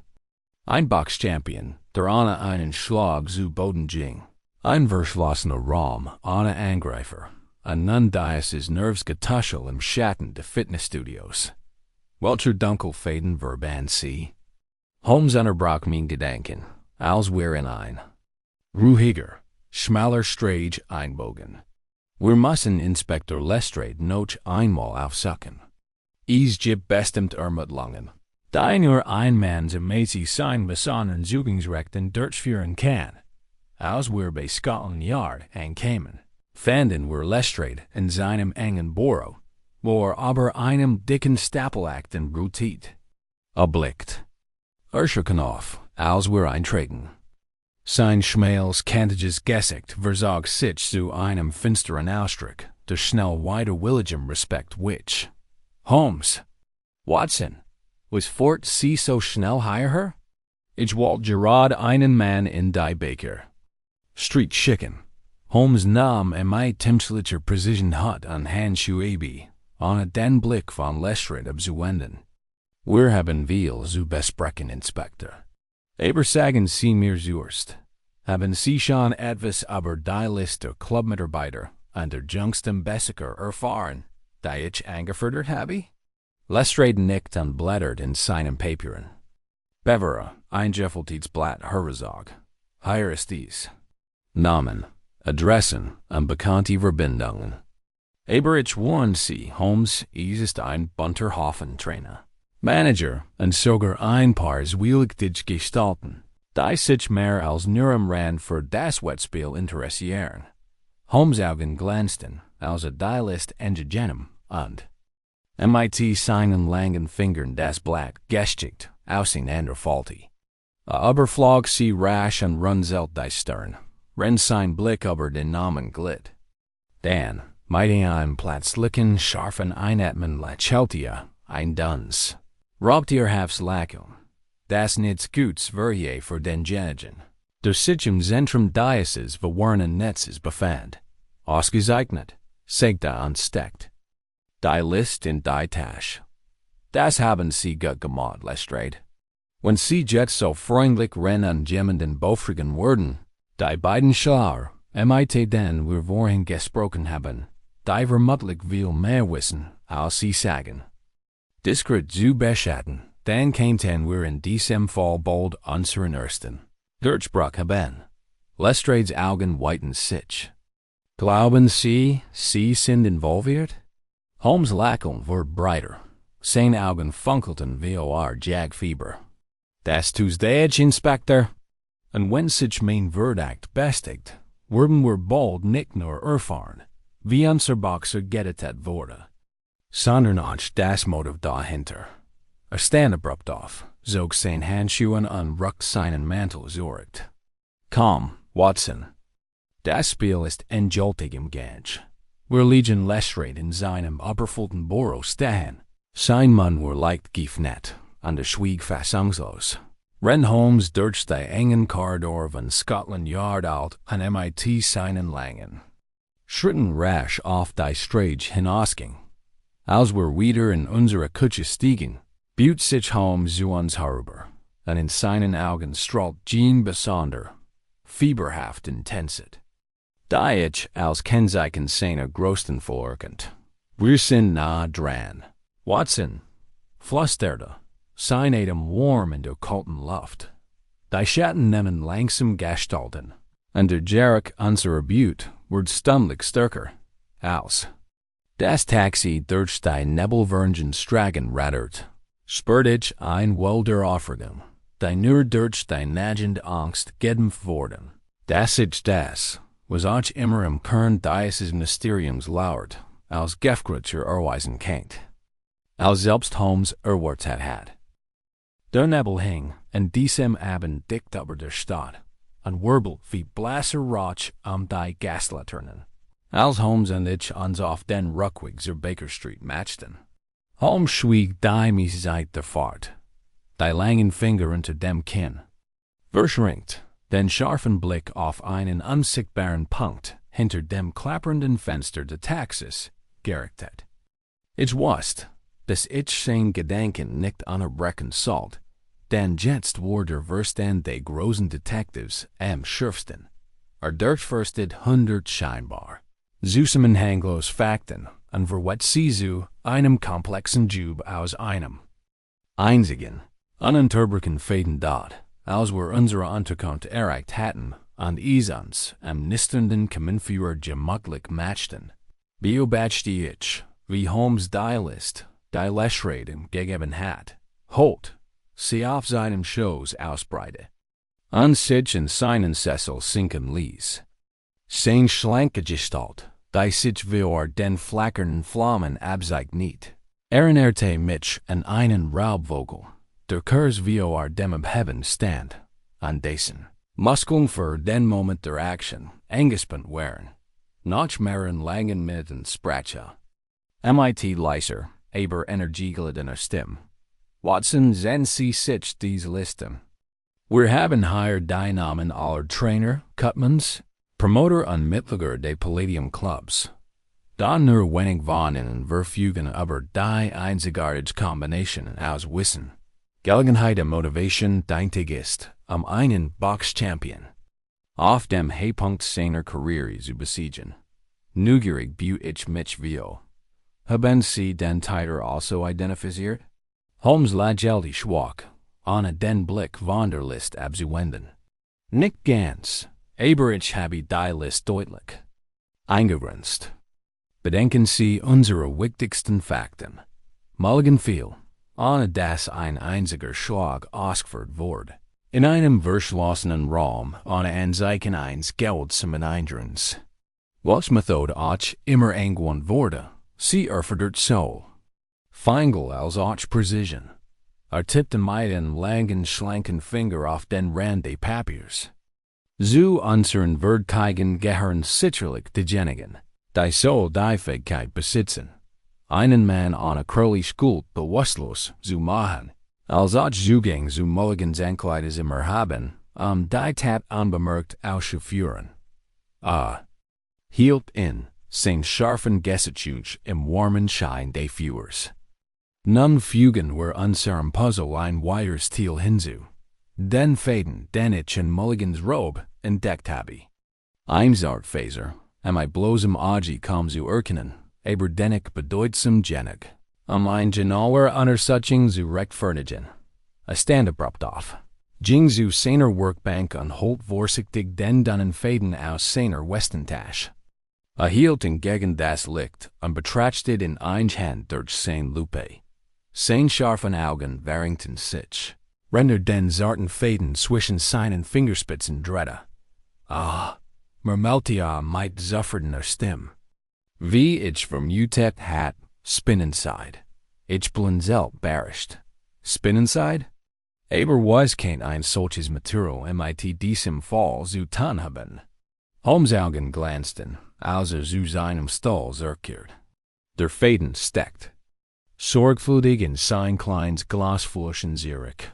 Ein Boxchampion, der ohne einen Schlag zu Boden ging. Ein verschlossener Raum ohne Angreifer. en nun dieses nerves getuschel im Schatten de Fitnessstudios. Welcher dunkel Faden verban sie? Holmes unterbrach mein Gedanken, als wir in ein ruhiger, schmaler Strage einbogen. Wir müssen Inspektor Lestrade noch einmal aufsuchen. Es gibt bestimmt Ermittlungen, die nur ein Mann mäßig sein besonderen Zugangsrechten durchführen kann. Als wir bei Scotland Yard ankamen, fanden wir Lestrade in seinem engen Büro, wo aber einem dicken Stapelakten Brutit erblickt. Erschrocken auf, als wir eintraten. Sein schmales, kantiges Gesicht verzog sich zu einem finsteren Ausdruck, der schnell widerwilligem Respekt wich. Holmes, Watson, was fort Sie so schnell hierher? Ich wollte gerade einen Mann in die Baker Street schicken. Holmes nahm temslicher Precision hat an Handschuhe ohne den Blick von Lestrade abzuwenden. Wir haben viel zu besprechen, Inspektor. Aber sagen Sie mir zuerst, haben Sie schon etwas über die Liste Clubmitarbeiter an der jüngsten Besicher erfahren, die ich angefordert habe? Lestrade nickt und blättert in seinen Papieren. Bevere, ein Gefältigsblatt herzog. Hier ist dies. Namen, Adressen und bekannte Verbindungen. Aber ich warne Sie, Holmes, es ist ein bunter Haufen Trainer. Manager und sogar ein paar zwielichtige Gestalten, die sich mehr als nur am Rand für das Wettspiel interessieren. Holmes' Augen glänzten, als die List engegenem und mit seinen langen Fingern das Blatt gestickt auseinanderfallte. Aber flog sie rasch und runzelt die Stirn, wenn sein Blick über den Namen glitt. Dann, mit einem plötzlichen, scharfen Einatmen lächelte ein Duns. Robt ihr Hafs Lachen, das nichts Gutes wäre für denjenigen, der sich im Zentrum dieses verworrenen Netzes befand. Ausgezeichnet, sagte und steckt. Die List in die Tasche. Das haben Sie gut gemacht, Lestrade. Wenn Sie jetzt so freundlich rennen jemanden befriedigen würden, die beiden Schauer, den wir vorhin gesprochen haben, die vermutlich viel mehr wissen, als Sie sagen. Diskret zu beschatten, dann kämen wir in diesem Fall bald unseren ersten Durchbruch haben. Lestrades Augen weiten sich. Glauben Sie, Sie sind involviert? Holmes' Lächeln wurde breiter. Seine Augen funkelten wie Jagdfieber. Das Tuesday, Inspektor. Und wenn sich mein Verdacht bestigt, werden wir bald nicht nur erfahren, wie unser Boxer gerettet wurde, sondern auch das Motiv dahinter. Stand abrupt auf, zog seine Handschuhe und rückt seinen Mantel zurecht. Komm, Watson. Das Spiel ist endgültig im Gange. Wir liegen Lestrade in seinem überfüllten Büro stehen. Sein Mann war leicht geöffnet, und er schwieg fassungslos. Rennt Holmes durch die engen Korridor von Scotland Yard out und seinen langen Schritten rasch auf die Strage hinausging. Als wir wieder in unsere Kutsche stiegen, beugte sich Holmes zu uns herüber, und in seinen Augen strahlt Jean besonder, fieberhaft Intensität. Da ich als Kennzeichen seiner größten verurkennt. Wir sind nah dran. Watson, flüsterte, sein Atem warm in der kalten Luft. Die Schatten nehmen langsam Gestalten, und der Geruch unserer Beute wird stündlich stärker. Als das Taxi durch die nebelverhangenen Straßen rattert, spürt ich ein wilder Aufregung, die nur durch die nagende Angst gedämpft worden. Das ich das, was auch immer im Kern dieses Mysteriums lauert, als Gefgrütscher erweisen kennt. Als selbst Holmes erwartet hat. Der Nebel hing in diesem Abend dicht über der Stadt, und wirbelt wie blasser Rauch die Gaslaternen. Als Holmes und ich uns auf den Rückweg zur Baker Street matchten. Holmes schwieg die Zeit der Fahrt, die langen Finger unter dem Kinn. Verschränkt, den scharfen Blick auf einen unsichtbaren Punkt hinter dem klappernden Fenster des Taxis gerichtet. Ich wusste, dass ich sein Gedanken nicht unterbrechen sollte, denn jetzt war der Verstand der großen Detectives am schärfsten. Durchforstet 100 scheinbar. Zusammen hanglos Fakten, und verwet sie zu einem komplexen Jub aus einem einzigen, ununterbrochen Faden dort, als wir unsere Unterkunft erreicht hatten, und uns am nisternden Kaminführer gemütlich machten. Beobachtete ich, wie Holmes die List, die Leschreden gegeben hat, holt, sie auf seinem Schoß ausbreite, und sich in seinen Sessel sinken ließ. Seine schlanke Gestalt, die sich vor den flackernden Flammen abzeigt nicht, erinnerte mich an einen Raubvogel, der kurz vor dem Abheben stand, an dessen Muskeln für den Moment der Action eingespannt waren, noch mehreren langen Minuten Sprache. Mit leiser, aber energiegeladener Stimme. Watson, sehen Sie sich diese Liste. Wir haben hier die Namen aller Trainer, Cutmans, Promoter und Mitglieder des Palladium Clubs. Da nur wenig von ihnen verfügen über die einzigartige Kombination aus Wissen, Gelegenheit und Motivation, die ist, einen Box-Champion auf dem Höhepunkt seiner Karriere zu besiegen. Neugierig büte ich mich vio. Haben Sie den Titel also identifiziert? Holmes lächelte schwach, ohne den Blick von der List abzuwenden. Nicht ganz, aber ich habe die List deutlich eingegrenzt. Bedenken Sie unsere wichtigsten Fakten. Mulligan fiel, ohne dass ein einziger Schlag ausgeführt wurde. In einem verschlossenen Raum ohne Anzeichen eines Geld zum Eindrins. Was Methode auch immer angewandt wurde, sie erfordert so Feingel als auch Precision. Tippte mit den langen, schlanken Finger auf den Rand des Papiers. Zu unseren Wörtreigen gehören sicherlich diejenigen, die so die Fähigkeit besitzen, einen Mann ohne Crowley's Schuld bewusstlos zu machen, als auch Zugang zu Mulligans Ankleides immer haben, die Tat unbemerkt auszuführen. Hielt in, sein scharfen Gesichtspunkt im warmen Schein des Feuers. Nun fügen wir unserem Puzzle ein weiteres Teil hinzu. Den Faden, den ich in Mulligans Robe entdeckt habe. Einzartphaser, mit bloßem Auge kaum zu erkennen, aber dennoch bedeutsam genug, ein genauer Untersuchung zu rechtfertigen. Stand abrupt auf. Ging zu seiner Workbank und holt vorsichtig den dünnen Faden aus seiner Westentasche. Hielt ihn gegen das Licht und betrachtete in Hand durch sein Lupe. Sein scharfen Augen verringten sich, rendert den zarten Faden zwischen seinen Fingerspitzen drehte. Murmelte mit zufriedener Stimme. Wie ich vermutet hat, Spinnenside. Ich blinzelt beherrscht. Spinnenside? Aber was kein ein solches Material mit diesem Fall zu tun haben? Holmes' Augen glänzten, als zu seinem Stall zurückkehrt. Der Faden steckt sorgfältig in sein kleines Glasfläschchen Zurich.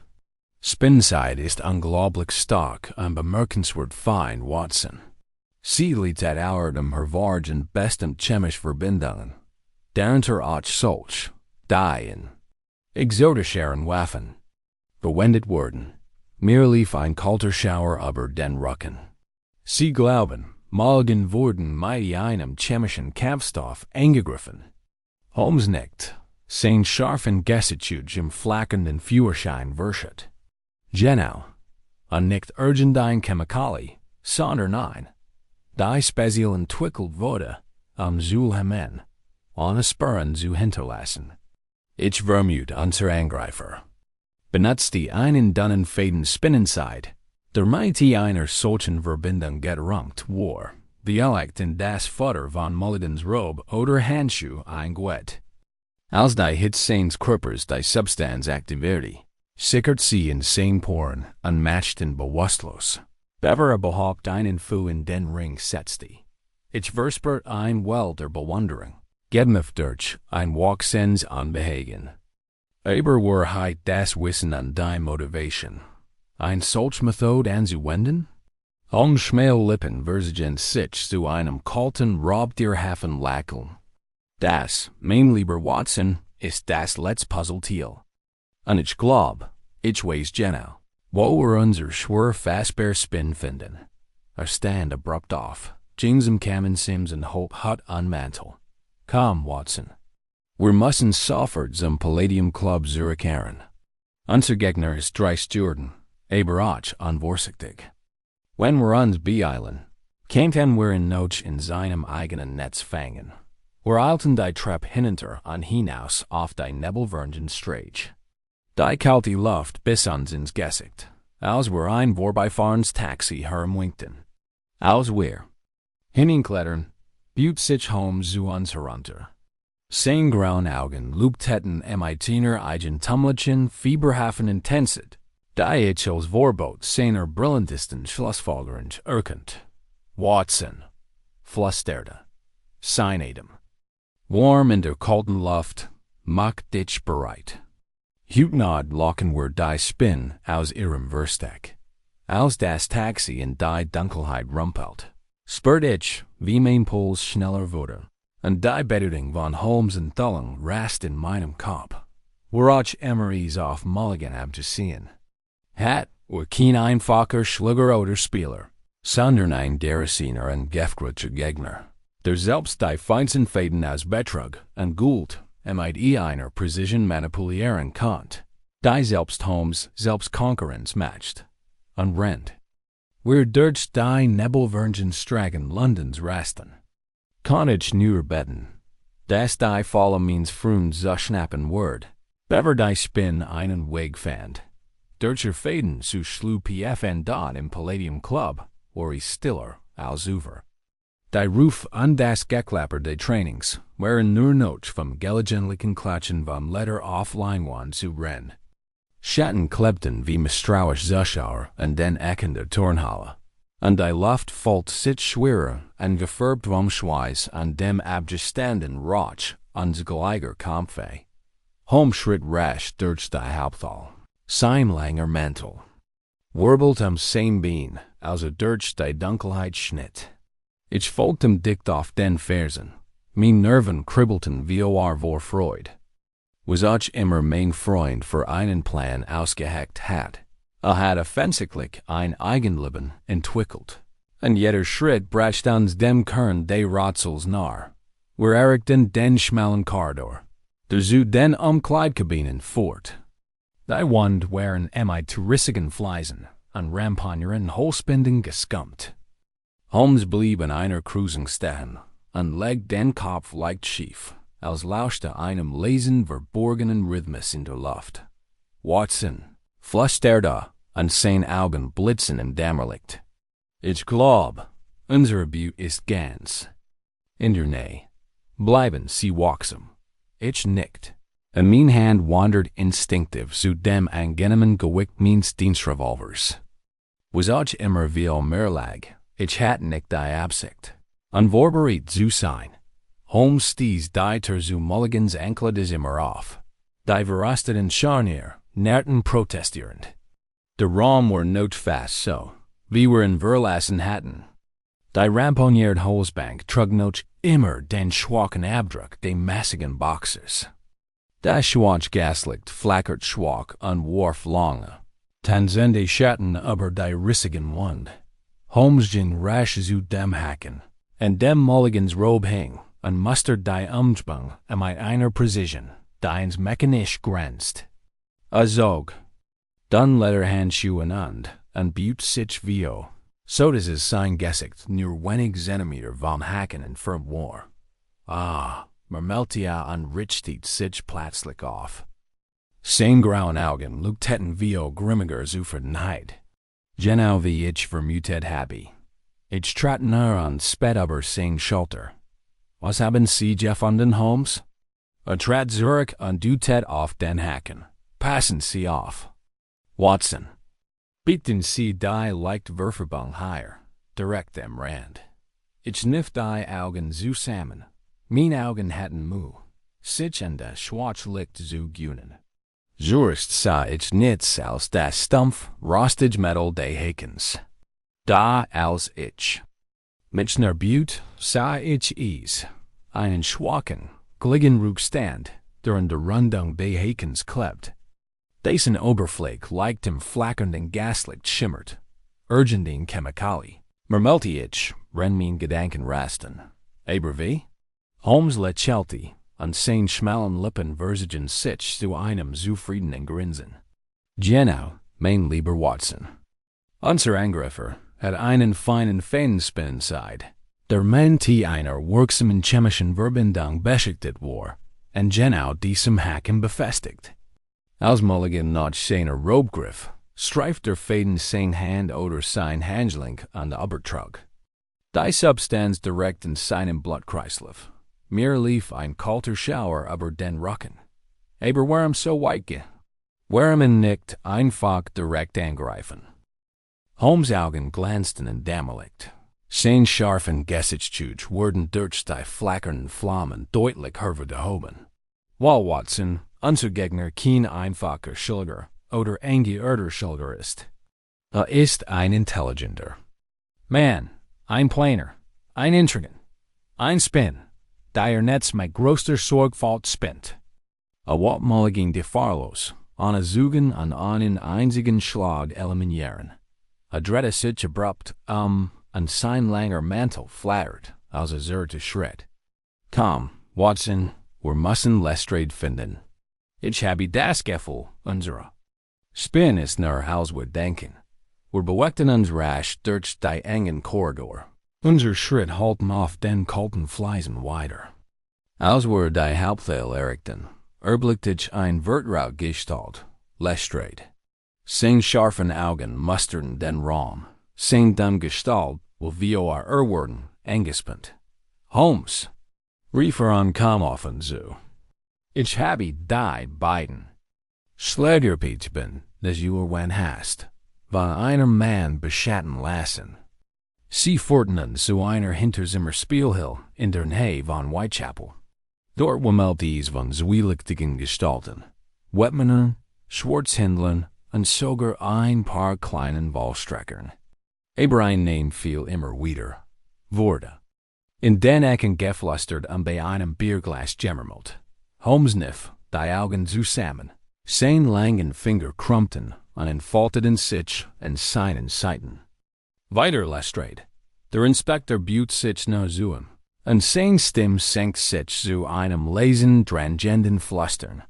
Spinnenside ist unglaublich stark und bemerkenswert fein, Watson. Sie liegt at dem hervorragend besten chemisch Verbindungen, darunter auch solch, die in exotischeren Waffen verwendet wurden, mir lief ein kalter Schauer über den Rücken. Sie glauben, Mulligan wurden mit einem chemischen Kampfstoff angegriffen. Holmes nickt, sein scharfen Gesichtspunkt im flackernden Feuerschein verschert. Genau, und nicht irgendein Chemikali, sondern ein, die speziell entwickelt wurde, zu hemmen, ohne Spuren zu hinterlassen. Ich vermute unser Angreifer benutzte einen dünnen Faden Spinnenside, der mit einer solchen Verbindung gerankt war, vielleicht in das Futter von Mulligans Robe oder Handschuh eingeweht. Als die Hitze seines Körpers die Substanz aktivierte, sickert sie in seinen Poren und machten bewusstlos. Bevor behaupt einen Fuß in den Ring setzte. Ich verspürt ein Well der Bewunderung, gebmif durch ein Wachsens Unbehagen. Aber heit das Wissen an die Motivation, ein solch Methode anzuwenden? Holmes' schmale Lippen verzigen sich zu einem kalten, raubtierhaften Lächeln. Das, mein lieber Watson, ist das letzte Puzzleteil. Und ich glaub, ich weiß genau, wo wir unser schwer fassbar Spin finden. Stand abrupt auf. Jingsam Kamen Sims and Hope Hut on Mantel. Komm, Watson. Wir müssen sofort zum Palladium Club zurückkehren. Unser Gegner ist Dreistjorden, aber auch unvorsichtig. Wenn wir uns beeilen, könnten wir ihn noch in seinem eigenen Netz fangen. Wir eilten die Treppe hinunter und hinaus auf die nebelverhangene Straße. Die kalte Luft bis uns ins Gesicht, als wir ein vorbeifahrendes Taxi herumwinkten. Als wir hineinklettern, beut sich Holmes zu uns herunter. Seine grauen Augen leuchteten mit einer eigentümlichen, fieberhaften Intensität, die ich als Vorbote seiner brillantesten Schlussfolgerung erkannte. Watson, flüsterte sein Atem. Warm in der kalten Luft, mach dich bereit. Hütnad locken wir die Spin aus ihrem Versteck. Als das Taxi in die Dunkelheit rumpelt, spürt ich, wie mein Puls schneller wurde, und die Bedeutung von Holmes und Thulung rast in meinem Kopf. Worauf immer is auf Mulligan abzusehen. Hat wir kein einfacher Schläger oder Spieler, sondern ein derissiner und gefährlicher Gegner, der selbst die feinsten Fäden aus Betrug und Gold mit einer Precision manipulieren kann, die selbst Holmes Selbstkonkurrenz matcht und rennt. Wir durch die nebelverhangene Straßen Londons rasten. Kann ich nur beten, dass die Falle meines Freund so schnappen wird, bever die Spin einen Weg fand. Durch Fäden zu PFN dort im Palladium Club, war ich stiller als Ufer. Die Ruf und das Geklapper des Trainings waren nur noch vom gelegentlichen Klatschen von Letter auf Leinwand zu rennen. Schatten klebten wie misstrauisch Zuschauer in den Ecken der Turnhalle, und die Luft fällt sich schwerer und gefärbt vom Schweiß an dem abgestandenen Rauch unserer Kämpfe. Holmes schritt rasch durch die Haupthalle. Sein langer Mantel wirbelt seine Beine, als durch die Dunkelheit schnitt. Ich folgte ihm dicht auf den Fersen. Meine Nerven kribbelten wie vor Freude. Was ich immer mein Freund für einen Plan ausgeheckt hat. Hat offensichtlich ein Eigenleben entwickelt. Und jeder Schritt brachte uns dem Kern des Rätsels nahe. Wir erreichten den schmalen Korridor, der zu den Umkleidekabinen fort. Die Wand waren mit rissigen Fliesen und Rampagnen Holzbinden geskummt. Holmes blieb in einer Kruzung stehen und legte den Kopf leicht schief, als lauschte einem leisen, verborgenen Rhythmus in der Luft. Watson, flüsterte und seine Augen blitzen im Dämmerlicht. Ich glaub, unsere Butte ist ganz in der Nähe. Bleiben Sie wachsam. Ich nickt, und meine Hand wandert instinktiv zu dem angenehmen Gewicht meines Dienstrevolvers. Was ich immer viel mehr lag, ich hatte nicht die Absicht, unvorbereitet zu sein. Holmes stieß die zu Mulligans Ankle des immer auf. Die verrosteten Scharnier nährten protestierend. Der Raum war notfast so, wie wir ihn verlassen hatten. Die ramponierte Holzbank trug noch immer den schwachen Abdruck des massigen Boxers. Das schwache Gaslicht flackert schwach und warf lange, tanzende Schatten über die rissigen Wand. Holmes ging rasch zu dem Haken, und dem Mulligans Robe hing, und musterte die Umschwung mit einer Precision, die ins mechanisch grenzt. Zog, dann Lederhandschuhe an, und beut sich vio, so dass es sein Gesicht nur wenig Zentimeter vom Haken entfernt war. Mermeltia und richtet sich plötzlich auf. Sein grauen Augen leuchteten vio grimmiger Zufriedenheit. Genau wie ich vermutet habe. Ich trat näher und spät über sein Schulter. Was haben Sie gefunden, Holmes? Trat zurück und deutet auf den Haken. Passen Sie auf. Watson. Bieten Sie die Leichtwürfelbank higher, direkt am Rand. Ich kniff die Augen zusammen. Meine Augen hatten Mühe, sich an das Schwarzlicht zu gewöhnen. Zuerst sah ich nichts als das stumpf, rostige Metall des Hakens. Da als ich mich nerbiut, sah ich es, einen schwachen, gligen Rückstand, der in der Rundung des Hakens klebt. Dessen Oberfläche leicht im flackernden Gaslicht schimmert, urgend in Chemikali, Mermelti ich, ren mijn gedanken rasten. Aber wie? Holmes lächelte, an seinen schmalen Lippen versigen sich zu einem zufriedenen Grinsen. Genau, mein lieber Watson. Unser Angreifer hat einen feinen Fädenspinnenzeit, der mit einer wirksamen chemischen Verbindung beschichtet war, und genau diesem Haken befestigt. Als Mulligan nach seiner Robegriff streift der Faden sein Hand oder sein Handgelenk an der Obertrag. Die Substanz direkt in seinem Blutkreislauf. Mir lief ein kalter Schauer über den Rücken. Aber warum so weit? Warum nicht einfach direkt angreifen? Holmes' Augen glänzten in Dämmerlicht. Sein scharfen Gesichtszug wurden durch die flackernden Flammen deutlich hervorgehoben. Weil Watson, unser Gegner, kein einfacher Schilder oder eingeirrter Schilder ist. Ist ein intelligenter Mann, ein Planer, ein Intrigant, ein Spin, der Netz mit größter Sorgfalt spinnt. Wat Mulligan gefahrlos, ohne Zügen an einen einzigen Schlag eliminieren. Drehte sich abrupt an sein langer Mantel flattert, als Schritt. Komm, Watson, wir müssen Lestrade finden. Ich habe das Gefühl, unserer Spin ist nur als wir denken. Wir bewegten uns rasch durch die engen Korridor. Unser Schritt halten auf den kalten Fleisen weiter. Als wir die Hauptteil erreichten, erblickte ich ein vertraut Gestalt, Lestrade. Sein scharfen Augen musterten den Raum. Sein dumm Gestalt war wie Erwarten angespannt. Holmes, rief an Kamoffen zu. Ich habe die beiden Schlägerpietben, des Juerwen hast, von einem Mann beschatten lassen. Sie fuhrten zu einer Hinterzimmerspielhill in der Nähe von Whitechapel. Dort wimmelte es von zwielichtigen Gestalten, Wettmännern, Schwarzhändlern und sogar ein paar kleinen Wallstreckern. Aber ein Name fiel immer wieder. Wurde. In den Ecken geflüstert und bei einem Bierglas gemurmelt. Holmes kniff die Augen zusammen. Sein langen Finger krummten und entfalteten sich in seinen Seiten. Weiter, Lestrade. Der Inspektor bot sich nach zu ihm, und sein Stimme senkt sich zu einem leisen, drangenden Flüstern.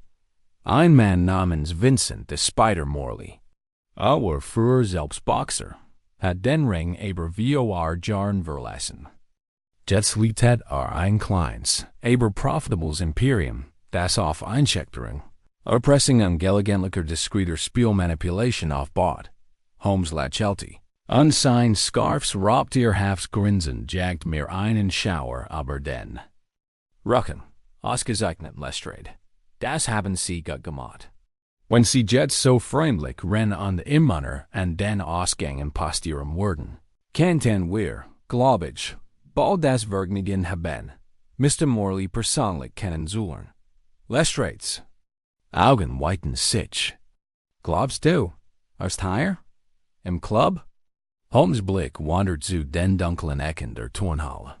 Ein Mann namens Vincent de Spider Morley, war früher selbst Boxer, hat den Ring aber Jahren verlassen. Jetzt liegt ein kleines, aber profitables Imperium, das auf Einschüchterung, Erpressung und gelegentlicher diskreter Spielmanipulation aufbaut. Holmes lächelte. An sein Scarfs raubtierhaftes Grinsen jagt mir einen Schauer über den Rücken. Ausgezeichnet, Lestrade. Das haben Sie gut gemacht. Wenn Sie jetzt so freundlich ren an Immunner und den Ausgängen postieren würden, könnten wir, glaub ich, bald das Vergnügen haben, Mr. Morley persönlich kennenzulernen. Lestrades Augen weiten sich. Glaubst du, erst hier? Im Club? Holmes' Blick wandert zu den dunklen Ecken der Turnhalle.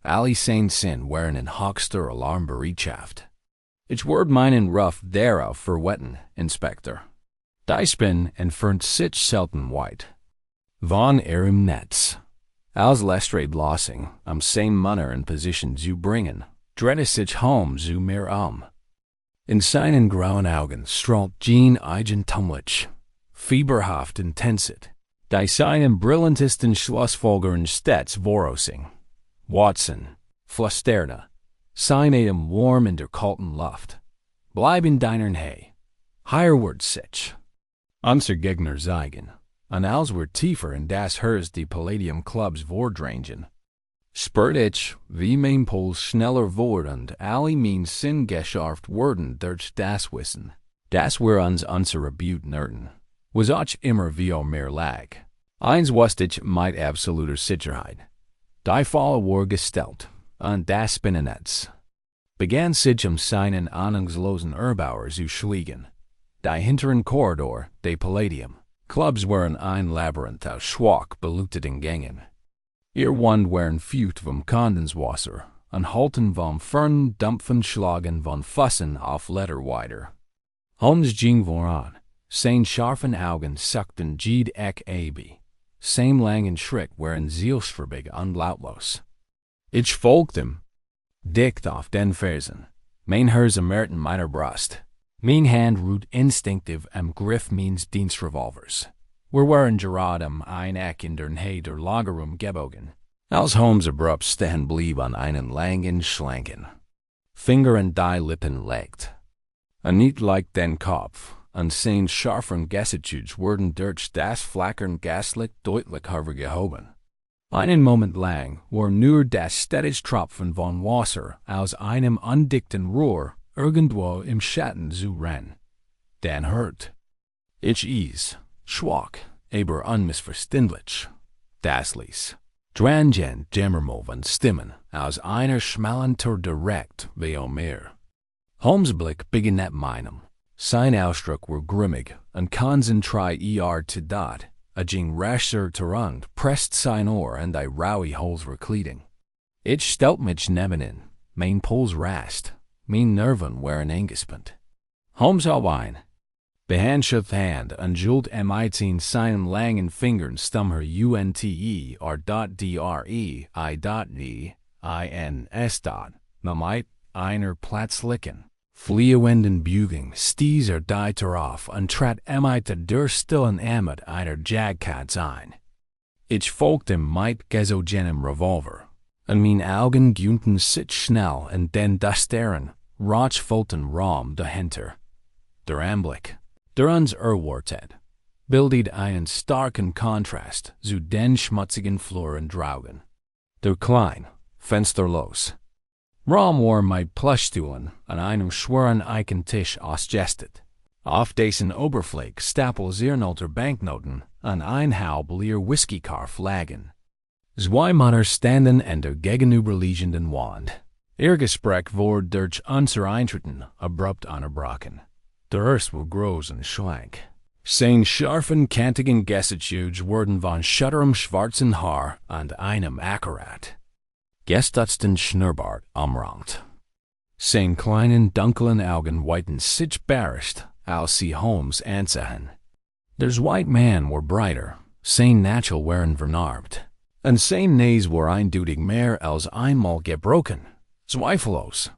Alle sein Sinn waren in höchster Alarmbereitschaft. Ich würde meinen Ruf darauf verwetten, Inspektor. Die Spin entfernt sich selten weit. Von ihrem Netz. Als Lestrade Lossing am sein Manner in Position zu bringen, drehte sich Holmes zu mir In seinen grauen Augen strahlt Jean Eigentumlich, fieberhaft intensit, die seinen brillantesten Schlussfolgerungen stets voraussing. Watson, flüsterte, sein Atem warm in der kalten Luft. Bleib in deiner Nähe. Herwärts sich. Unser Gegner zeigen, und als wir tiefer in das Herz die Palladium Clubs vordrangen, spürt ich, wie mein Puls schneller wurde und alle mein Sinn geschärft wurden durch das Wissen, dass wir uns unsere Beute näherten, was ich immer wie mir lag. Eins wusste ich mit absoluter Sicherheit. Die Falle war gestellt, und das Spinnennetz begann sich seinen ahnungslosen Erbauer zu schlägen. Die hinteren Korridor, der Palladium Clubs waren ein Labyrinth aus schwach beleuchteten Gängen. Ihr Wand waren feucht vom Kondenswasser und halten vom fernen, dumpfen Schlagen von Füssen auf Lederweiter. Holmes ging voran, seine scharfen Augen suchten jede Eck ab, same langen Schritt wären zielstrebig und lautlos. Ich folgte dicht auf den Fersen, mein Herz am meiner Brust. Mein Hand ruht instinktiv am Griff meines Dienstrevolvers. Wir waren gerade ein Eck in der Nähe der Lagerung gebogen, als Holmes abrupt stehen blieb an einen langen, schlanken Finger und die Lippen legt. Nicht like den Kopf, an seinen scharfen Gesichtszügen wurden durch das flackernde Gaslicht deutlich hervorgehoben. Einen Moment lang war nur das stetige Tropfen von Wasser aus einem undichten Rohr irgendwo im Schatten zu ran. Dann hört ich schwach, aber unmissverständlich. Das ließ drangen Jammermal von Stimmen aus einer schmalen Tür direkt wie mir. Holmes' Blick begann at meinem. Sein Ausdruck war grimmig und konzentriert zu dat. Ging rascher terang, presst sein Ohr an die raue Holzverkleidung. Ich stellte mich neben ihn, mein Puls rast, mein Nerven waren angespannt. Holmes hab ein behandschuft Hand und schult mit in seinen langen Fingern stummer unte or mit einer Platzlicken. Fliehenden Bügen stieß die Tür auf und trat mit der Tür stillen mit einer Jagdkatz ein. Ich folgte mit gezogenem Revolver, und mein Augen glühten sich schnell in den düsteren, rauchvollen Raum dahinter. Der Anblick, der uns erwartet, bildet einen starken Kontrast zu den schmutzigen Fluren draußen. Der klein, fensterlos Raum war mit Plushstühlen an einem schweren Eichentisch ausgestattet. Auf dessen Oberfläche Stapel zernalter Banknoten und ein halb leer Whiskykarf lagen. Zwei Männer standen an der gegenüberliegenden Wand. Ihr Gespräch wurde durch unser Eintreten abrupt unterbrochen. Der erste war groß und schlank. Seine scharfen, kantigen Gesichtszüge wurden von schutterem schwarzen Haar und einem akkurat gestutzten Schnurrbart umrankt. Seine kleinen, dunklen Augen weiten sich beherrscht, als sie Holmes ansahen. Der white man war breiter, seine Nachel waren vernarbt, und seine Nase war eindeutig mehr als einmal gebrochen, zweifellos.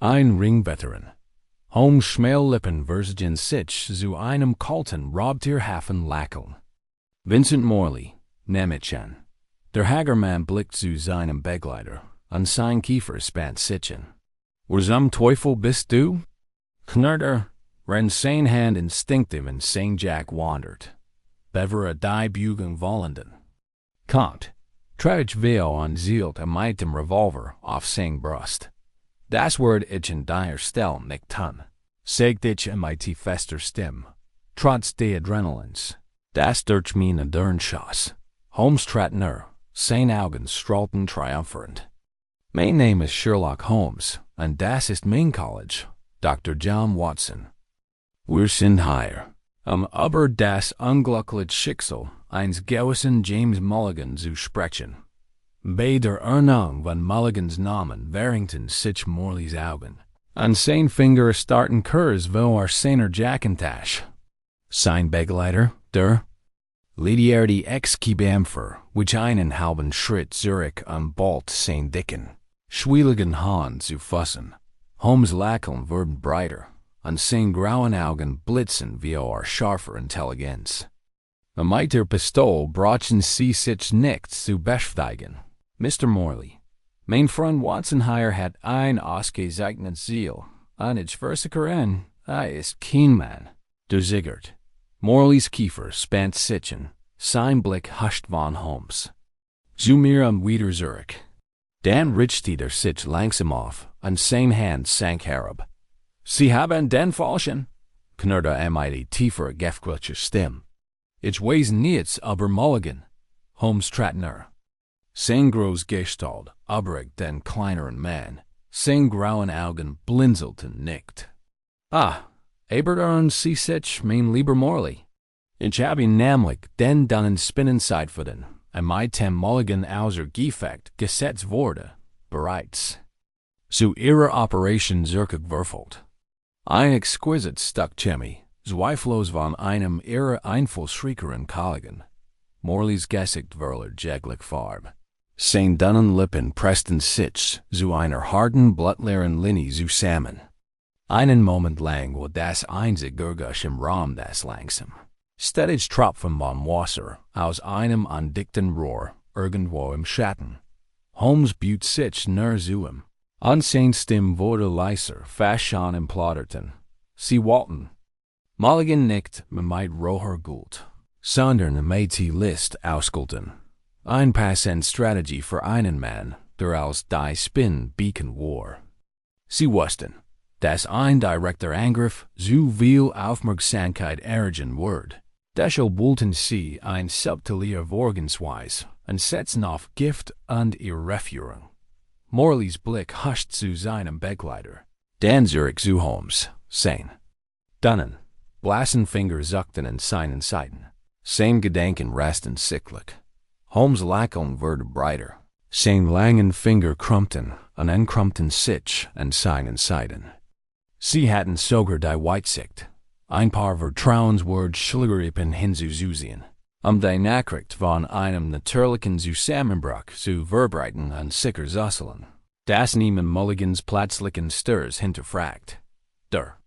Ein Ringveteran. Holmes' Schmählippen versen sich zu einem kalten, raubtierhaften Lächeln. Vincent Morley, nehm ich an. Der Hagermann blickt zu seinem Begleiter, und sein Kiefer spannt sich an. Wo zum Teufel bist du? Knurrt wenn sein Hand instinktiv in sein Jack wandert. Bever die Bügen wollenden. Kommt, trage Veo und zielt mit dem Revolver auf sein Brust. Das Wort ich in der Stelle nicht tun, sagt ich mit fester Stimme, trotz des Adrenalins. Das durch meine Dörnschoss. Holmes trat näher. Sein Augen strahlten triumphant. Mein Name ist Sherlock Holmes, und das ist mein College, Dr. John Watson. Wir sind hier, über das unglückliche Schicksal eines gewissen James Mulligan zu sprechen. Bei der Ernennung von Mulligans Namen verringten sich Morleys Augen, und sein Finger starten Kurs vor seiner Jackentasche. Sein Begleiter, der Lidierte Ex-Kibämpfer, which einen halben Schritt zurück bald sein dicken, schwieligen Hahn zu fassen. Holmes' Lächeln wurden breiter, und sein grauen Augen blitzen wie scharfer Intelligenz. Mit der Pistole brachen sie sich nicht zu beschäftigen. Mr. Morley, mein Freund Watson hier hat ein ausgezeichnetes Ziel, und ich versichere, ist kein Mann. Der Siegert. Morley's Kiefer spannt sich an, sein Blick huscht von Holmes. Zu mir wieder zurück. Dann richtete sich langsam auf, und seine Hand sank herab. Sie haben den Falschen, knurrte mit tiefer, gefquetschter Stimme. Ich weiß nichts über Mulligan. Holmes trat näher. Sein große Gestalt erblickte den kleineren Mann. Seine grauen Augen blinzelten nicht. Aber Sie sich, mein lieber Morley. Ich habe ihn nämlich den dann Spinnenzeit für den, mit dem Mulligan außer Gefecht gesetzt wurde, bereits. Zu ihrer Operation zurückgewürfelt. Ein exquisit Stück Chemie, zweifellos von einem ihrer einflussreicheren Kollegen. Morley's Gesicht verler jeglich Farb. Sein Dunnen Lippen Preston Sitch, zu einer harten Blutleeren Linie zusammen. Einen Moment lang wo das einzige Gurgusch im Raum das langsam. Stetiges Tropfen von Wasser aus einem undichten Rohr, irgendwo im Schatten. Holmes büht sich nur zu ihm. An sein Stimme wurde leiser, fast schon im Plauderten. Sie wollten. Mulligan nickt mit roher Gult. Sondern mit die List ausgelten. Ein passend Strategie für einen Mann, der als die Spin bieten war. Sie wussten, dass ein direkter Angriff zu viel Aufmerksamkeit erregen würde. Deshalb wollten sie ein subtiler Vorgehensweise und setzen auf Gift und Irreführung. Morleys Blick huscht zu seinem Begleiter. Dan Zurich zu Holmes, sein. Dunnen, blassen Finger zuckten in seinen Seiten. Sein Gedanken resten sicklich. Holmes' Lächeln wurde breiter. Sein langen Finger krummten und entkrummten sich an seinen Seiten. Sie hatten sogar die Weitsicht. Ein paar Vertrauensworte Schilgerippen hinzuzusehen, die Nachricht von einem natürlichen Zusammenbruch zu verbreiten und sicher zuselen, das niemand Mulligans plötzlichen Stirs hinterfragt. Der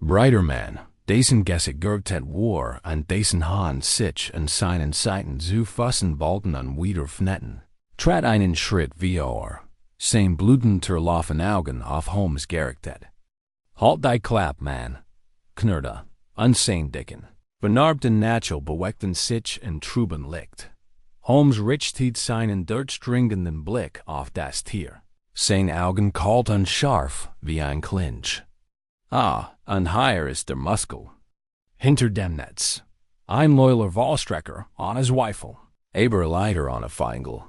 breiter Mann, dessen Gesicht gergt war und dessen Hand sich an seinen Seiten zu fassen wollten und wieder fnetten, trat einen Schritt vor, sein blutenterlaufen Augen auf Holmes gerichtet. Halt die Klapp, Mann, knurrte, sein Dicken, vernarbten Nachel beweckten sich in trüben Licht. Holmes richtete seinen durchdringenden Blick auf das Tier. Sein Augen kalt und scharf wie ein Clinch. Ah, und hier ist der Muskel. Hinter dem Netz. Ein loyaler Vollstrecker an his Weifel. Aber leider an a Feingel.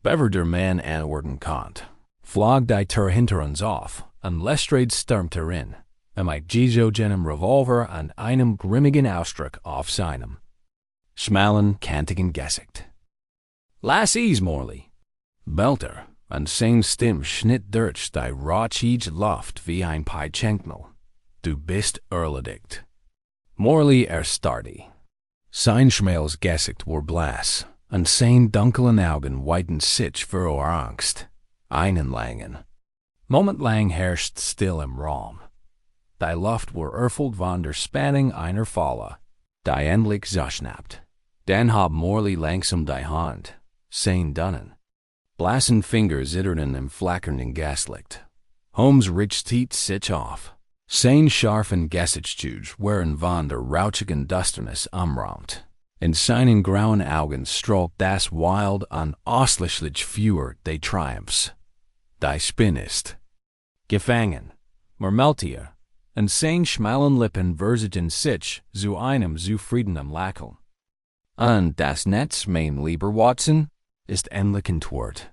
Bever der Mann antworten konnt. Flog die Tür hinter uns auf, und Lestrade stürmte in. Mit gezogenem Revolver und einem grimmigen Ausdruck auf seinem schmalen, kantigen Gesicht. Lass ease, Morley, bellte, und sein Stimme schnitt durch die rauchige Luft wie ein Peitschenknall. Du bist erledigt. Morley erstarrte. Sein schmales Gesicht war blass, und sein dunklen Augen weiten sich vor Angst. Einen langen Moment lang herrscht still im Raum. Die Luft war erfüllt von der Spannung einer Falle, die endlich zuschnappt. Dann hob Morley langsam die Hand, sein Dunnen. Blassen Finger zitterten im flackernden Gaslicht. Holmes richtete sich auf. Sein scharfen Gesichtszüge waren von der rauchigen Dusternis umrahmt. In seinen grauen Augen strahlt das wild und ausschließlich Feuer des Triumphs. Die Spin ist gefangen, murmelte und sein schmalen Lippen versuchten sich zu einem zufriedenen Lächeln. Und das Netz, mein lieber Watson, ist endlich entwirrt.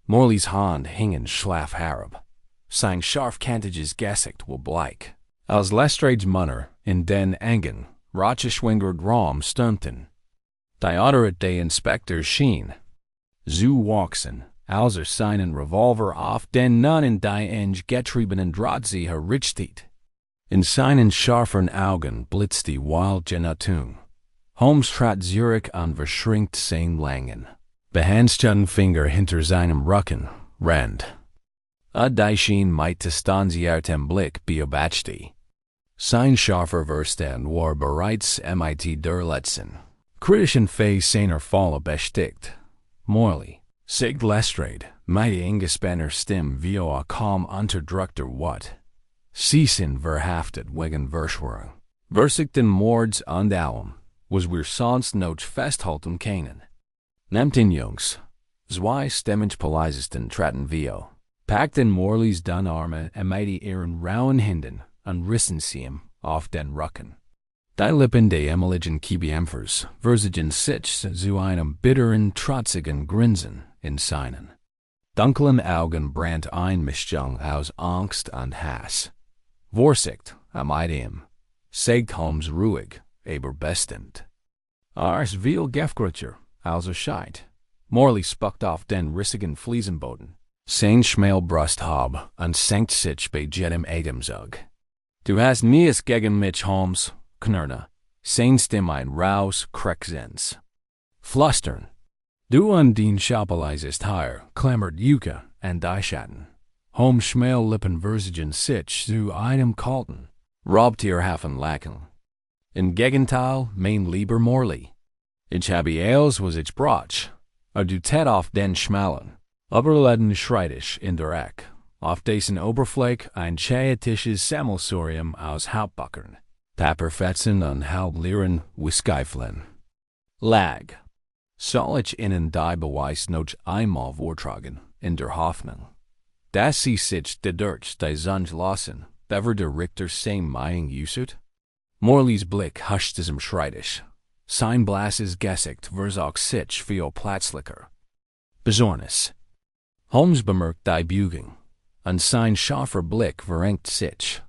Morleys Hand hingen schlaff herab. Sein scharfkantiges Gesicht war bleich. Als Lestrades Munner in den engen, rauchgeschwingert Raum stürmten. Die Ottere der Inspektor schien zu wachsen, als seinen Revolver auf den nun in die eng getriebenen Drahtsee gerichtet. In seinen scharfen Augen blitzte wild Genugtuung. Holmes trat Zurich und verschränkt sein langen, behandschuhten Finger hinter seinem Rücken, rennt. Die schien mit distanziertem Blick beobachtete. Sein scharfer Verstand war bereits mit der letzten kritischen Phase seiner Falle beschäftigt. Morley, sagt Lestrade, mit eingespannter Stimme wie a kaum unterdrückter Wut. Sie sind verhaftet wegen Verschwörung. Versuchten Mords und allem, was wir sonst noch festhalten können. Nehmt ihn, Jungs. Zwei stemmig Polizisten traten vio. Packten Morleys Arme mit ihren rauen Händen und rissen sie ihm auf den Rücken. Die Lippen der emeligen Kibiämpfers versuchten sich zu einem bitteren, trotzigen Grinsen in seinen dunklen Augen brannt ein Mischung aus Angst und Hass. Vorsicht, mit ihm, sagt Holmes ruhig, aber bestimmt. Ist viel Gefgrütscher, als scheit. Morley spuckt auf den rissigen Fliesenboden. Sein Schmalbrust hob und senkt sich bei jedem Atemzug. Du hast nichts gegen mich, Holmes, knurrte. Sein Stimme ein raus Krecksens. flustern. Du undien schapelizes tire, clamored Yuka and Dishatten. Holmes schmel lippen versigen sich zu einem kalten, Robtierhafen lachen. In Gegenteil, mein lieber Morley. Ich habe alles, was ich brauch. Du tät auf den schmalen, Oberleden Schreitisch in der Eck, auf dessen Oberfläche ein chaotisches Sammelsurium aus Hauptbackern, Tapperfetzen und Halblieren Wiskeiflen. Lag. Soll ich Ihnen die Beweis noch einmal vortragen, in der Hoffnung, dass Sie sich dadurch die Sonne lassen, bever der Richter same Meinung usert? Morley's Blick huschte im Schreitisch. Sein blasses Gesicht verzog sich viel plötzlicher. Besorgnis. Holmes bemerkt die Bügung, und sein scharfer Blick verrenkt sich.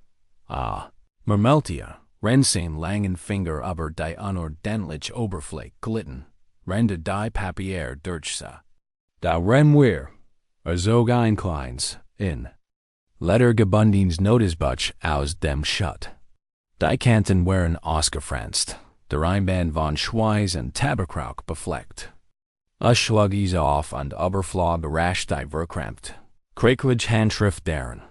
Murmelte, wenn sein langen Finger über die unordentliche Oberfläche glitten, rende die Papier durchsah. Da ren wir, zog ein kleins, in Lettergebundens Notizbuch aus dem Schutt. Die Kanten waren ausgefranst, der Einband von Schweiß und Tabakrauch befleckt. Schlug diese auf und überflog rasch die verkrampft, kräklige Handschrift deren.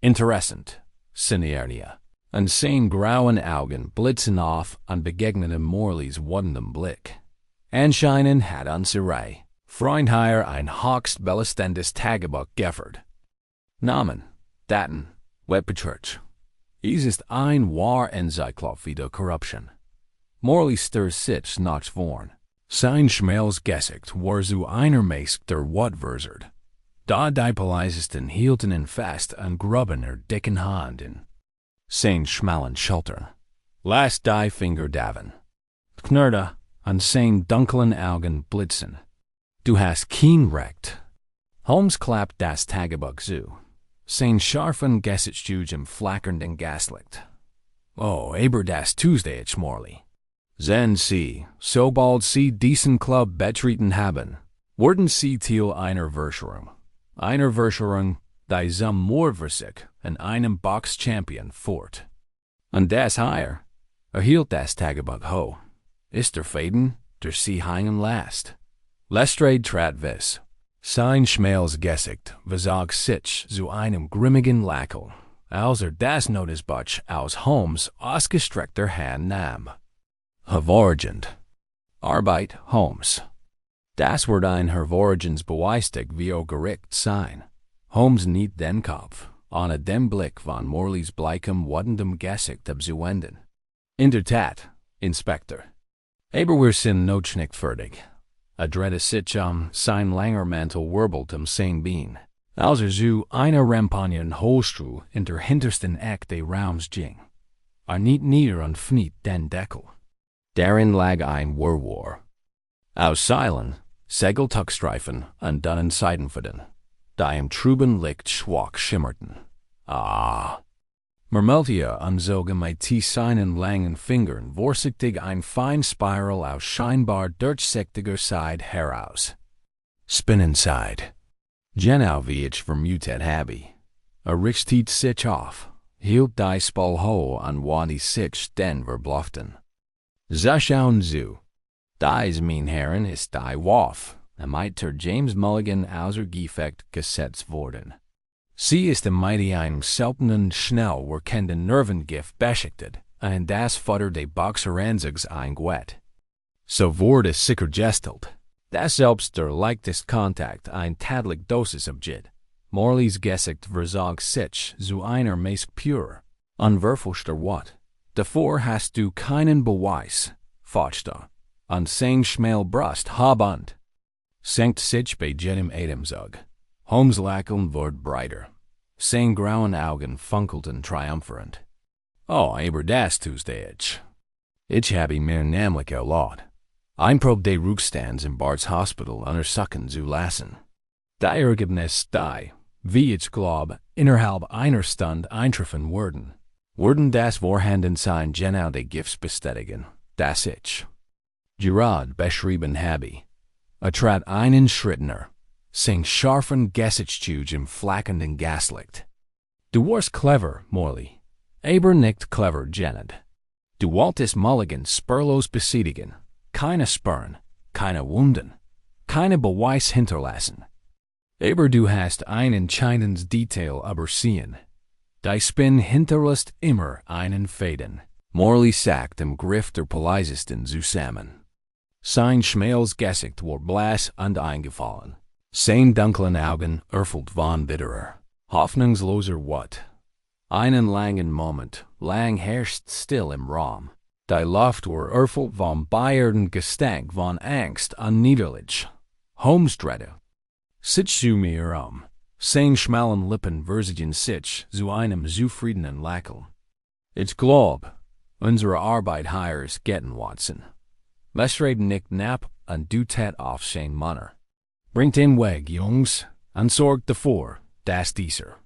Interessant, Sinnernia. Und sein grauen Augen blitzen auf und begegnen Morleys wundem Blick. Anscheinend hat unsere Freundheier ein höchst belästendes Tagebuch geführt. Namen, Daten, Webchurch. Es ist ein wahr Enzyklopädie der Korruption. Morley stirrt sich noch vorn. Sein schmales Gesicht war zu einer Maske der Wortwurzert. Da die Polizisten hielten ihn fest und gruben dicken Hand in sein schmalen Schultern. Lass die Finger daven. Knurrte an sein dunklen Augen blitzen. Du hast kein Recht. Holmes klappt das Tagebuch zu. Sein scharfen Gesichtszüge flackernden Gaslicht. Aber das Tuesday ich Morley. Sehen Sie, sobald Sie diesen Club betreten haben, werden Sie Teil einer Verschwörung, die zum Mordversieg in einem Box-Champion fort. Und das hier, erhielt das Tagebuch ho, ist der Faden, der Sie hängen lässt. Lestrade trat vis. Sein schmales Gesicht verzog sich zu einem grimmigen Lächeln, als das Notizbuch aus Holmes' ausgestreckter Hand nahm. Hervorragend. Arbeit, Holmes. Das wird ein hervorragensbeweistig wie Gericht sein. Holmes niet den Kopf, ohne den Blick von Morleys bleikem, wundendem Gesicht abzuwenden. In der Tat, Inspektor. Aber wir sind noch nicht fertig. Drehte sich sein langer Mantel wirbelt sein Bein, als zu einer Rampanjen Holstru in der hintersten Eck des Raums ging. Niet nieder und fniet den Deckel. Darin lag ein Wirrwarr. Aus Seilen, Segeltuckstreifen und dünnen Seidenfäden, die im trüben Licht schwach schimmerten. Murmelte umzogen mit seinen langen Fingern vorsichtig ein fein Spiral aus scheinbar durchsichtiger Seide heraus. Spinnenseide. Genau wie ich vermutet habe. Richtet sich auf, hielt die Spul hoch und wandte sich den verblufften. So schauen Sie. Dies, mein Herren, ist die Waff, mit James Mulligan außer Gefecht gesetzt worden. Sie ist mit einem seltenen, schnell wirkenden Nervengift beschichtet, und das Futter des Boxeranzigs eingeweiht. So wurde sichergestellt, dass selbst der leichteste Kontakt ein tägliche Dosis abgibt. Morleys Gesicht verzog sich zu einer meist pure, unverfälschter Wort. Davor hast du keinen Beweis, Fochte, und sein schmal Brust habend. Senkt sich bei jenem Atemzug. Holmes' Lächeln wurde breiter. Sein grauen Augen funkelten triumphierend. Aber das Tuesday ich habe mir nämlich erlaubt, ein Probe des Rückstands im Barts Hospital untersuchen zu lassen. Die Ergebnis die, wie ich glaube, innerhalb einer Stunde eintreffen würden das Vorhandensein genau des Gifts bestätigen, das ich gerade beschrieben habe. Trat einen Schritt näher. Sein scharfen Gesichtszug im flackernden Gaslicht. Du warst clever, Morley, aber nicht clever, Janet. Du wolltest Mulligan spurlos besiedigen, keine Spurren, keine Wunden, keine Beweis hinterlassen. Aber du hast ein entscheidendes Detail übersehen. Die Spin hinterlässt immer einen Faden. Morley sagt im Griff der Polizisten zusammen. Sein schmales Gesicht war blass und eingefallen. Sein dunklen Augen erfüllt von bitterer, hoffnungsloser Wut. Einen langen Moment lang herrscht still im Raum. Die Luft war erfüllt vom beierden Gestank von Angst und Niederlage. Holmes drehte sich zu mir seine schmalen Lippen versuchten sich zu einem zufriedenen Lächeln. Ich glaub, unsere Arbeit hier ist getan, Watson. Les reden nicht nap und du tät auf sein Manner. Bringt ihn weg, Jungs, und sorgt davor, dass dieser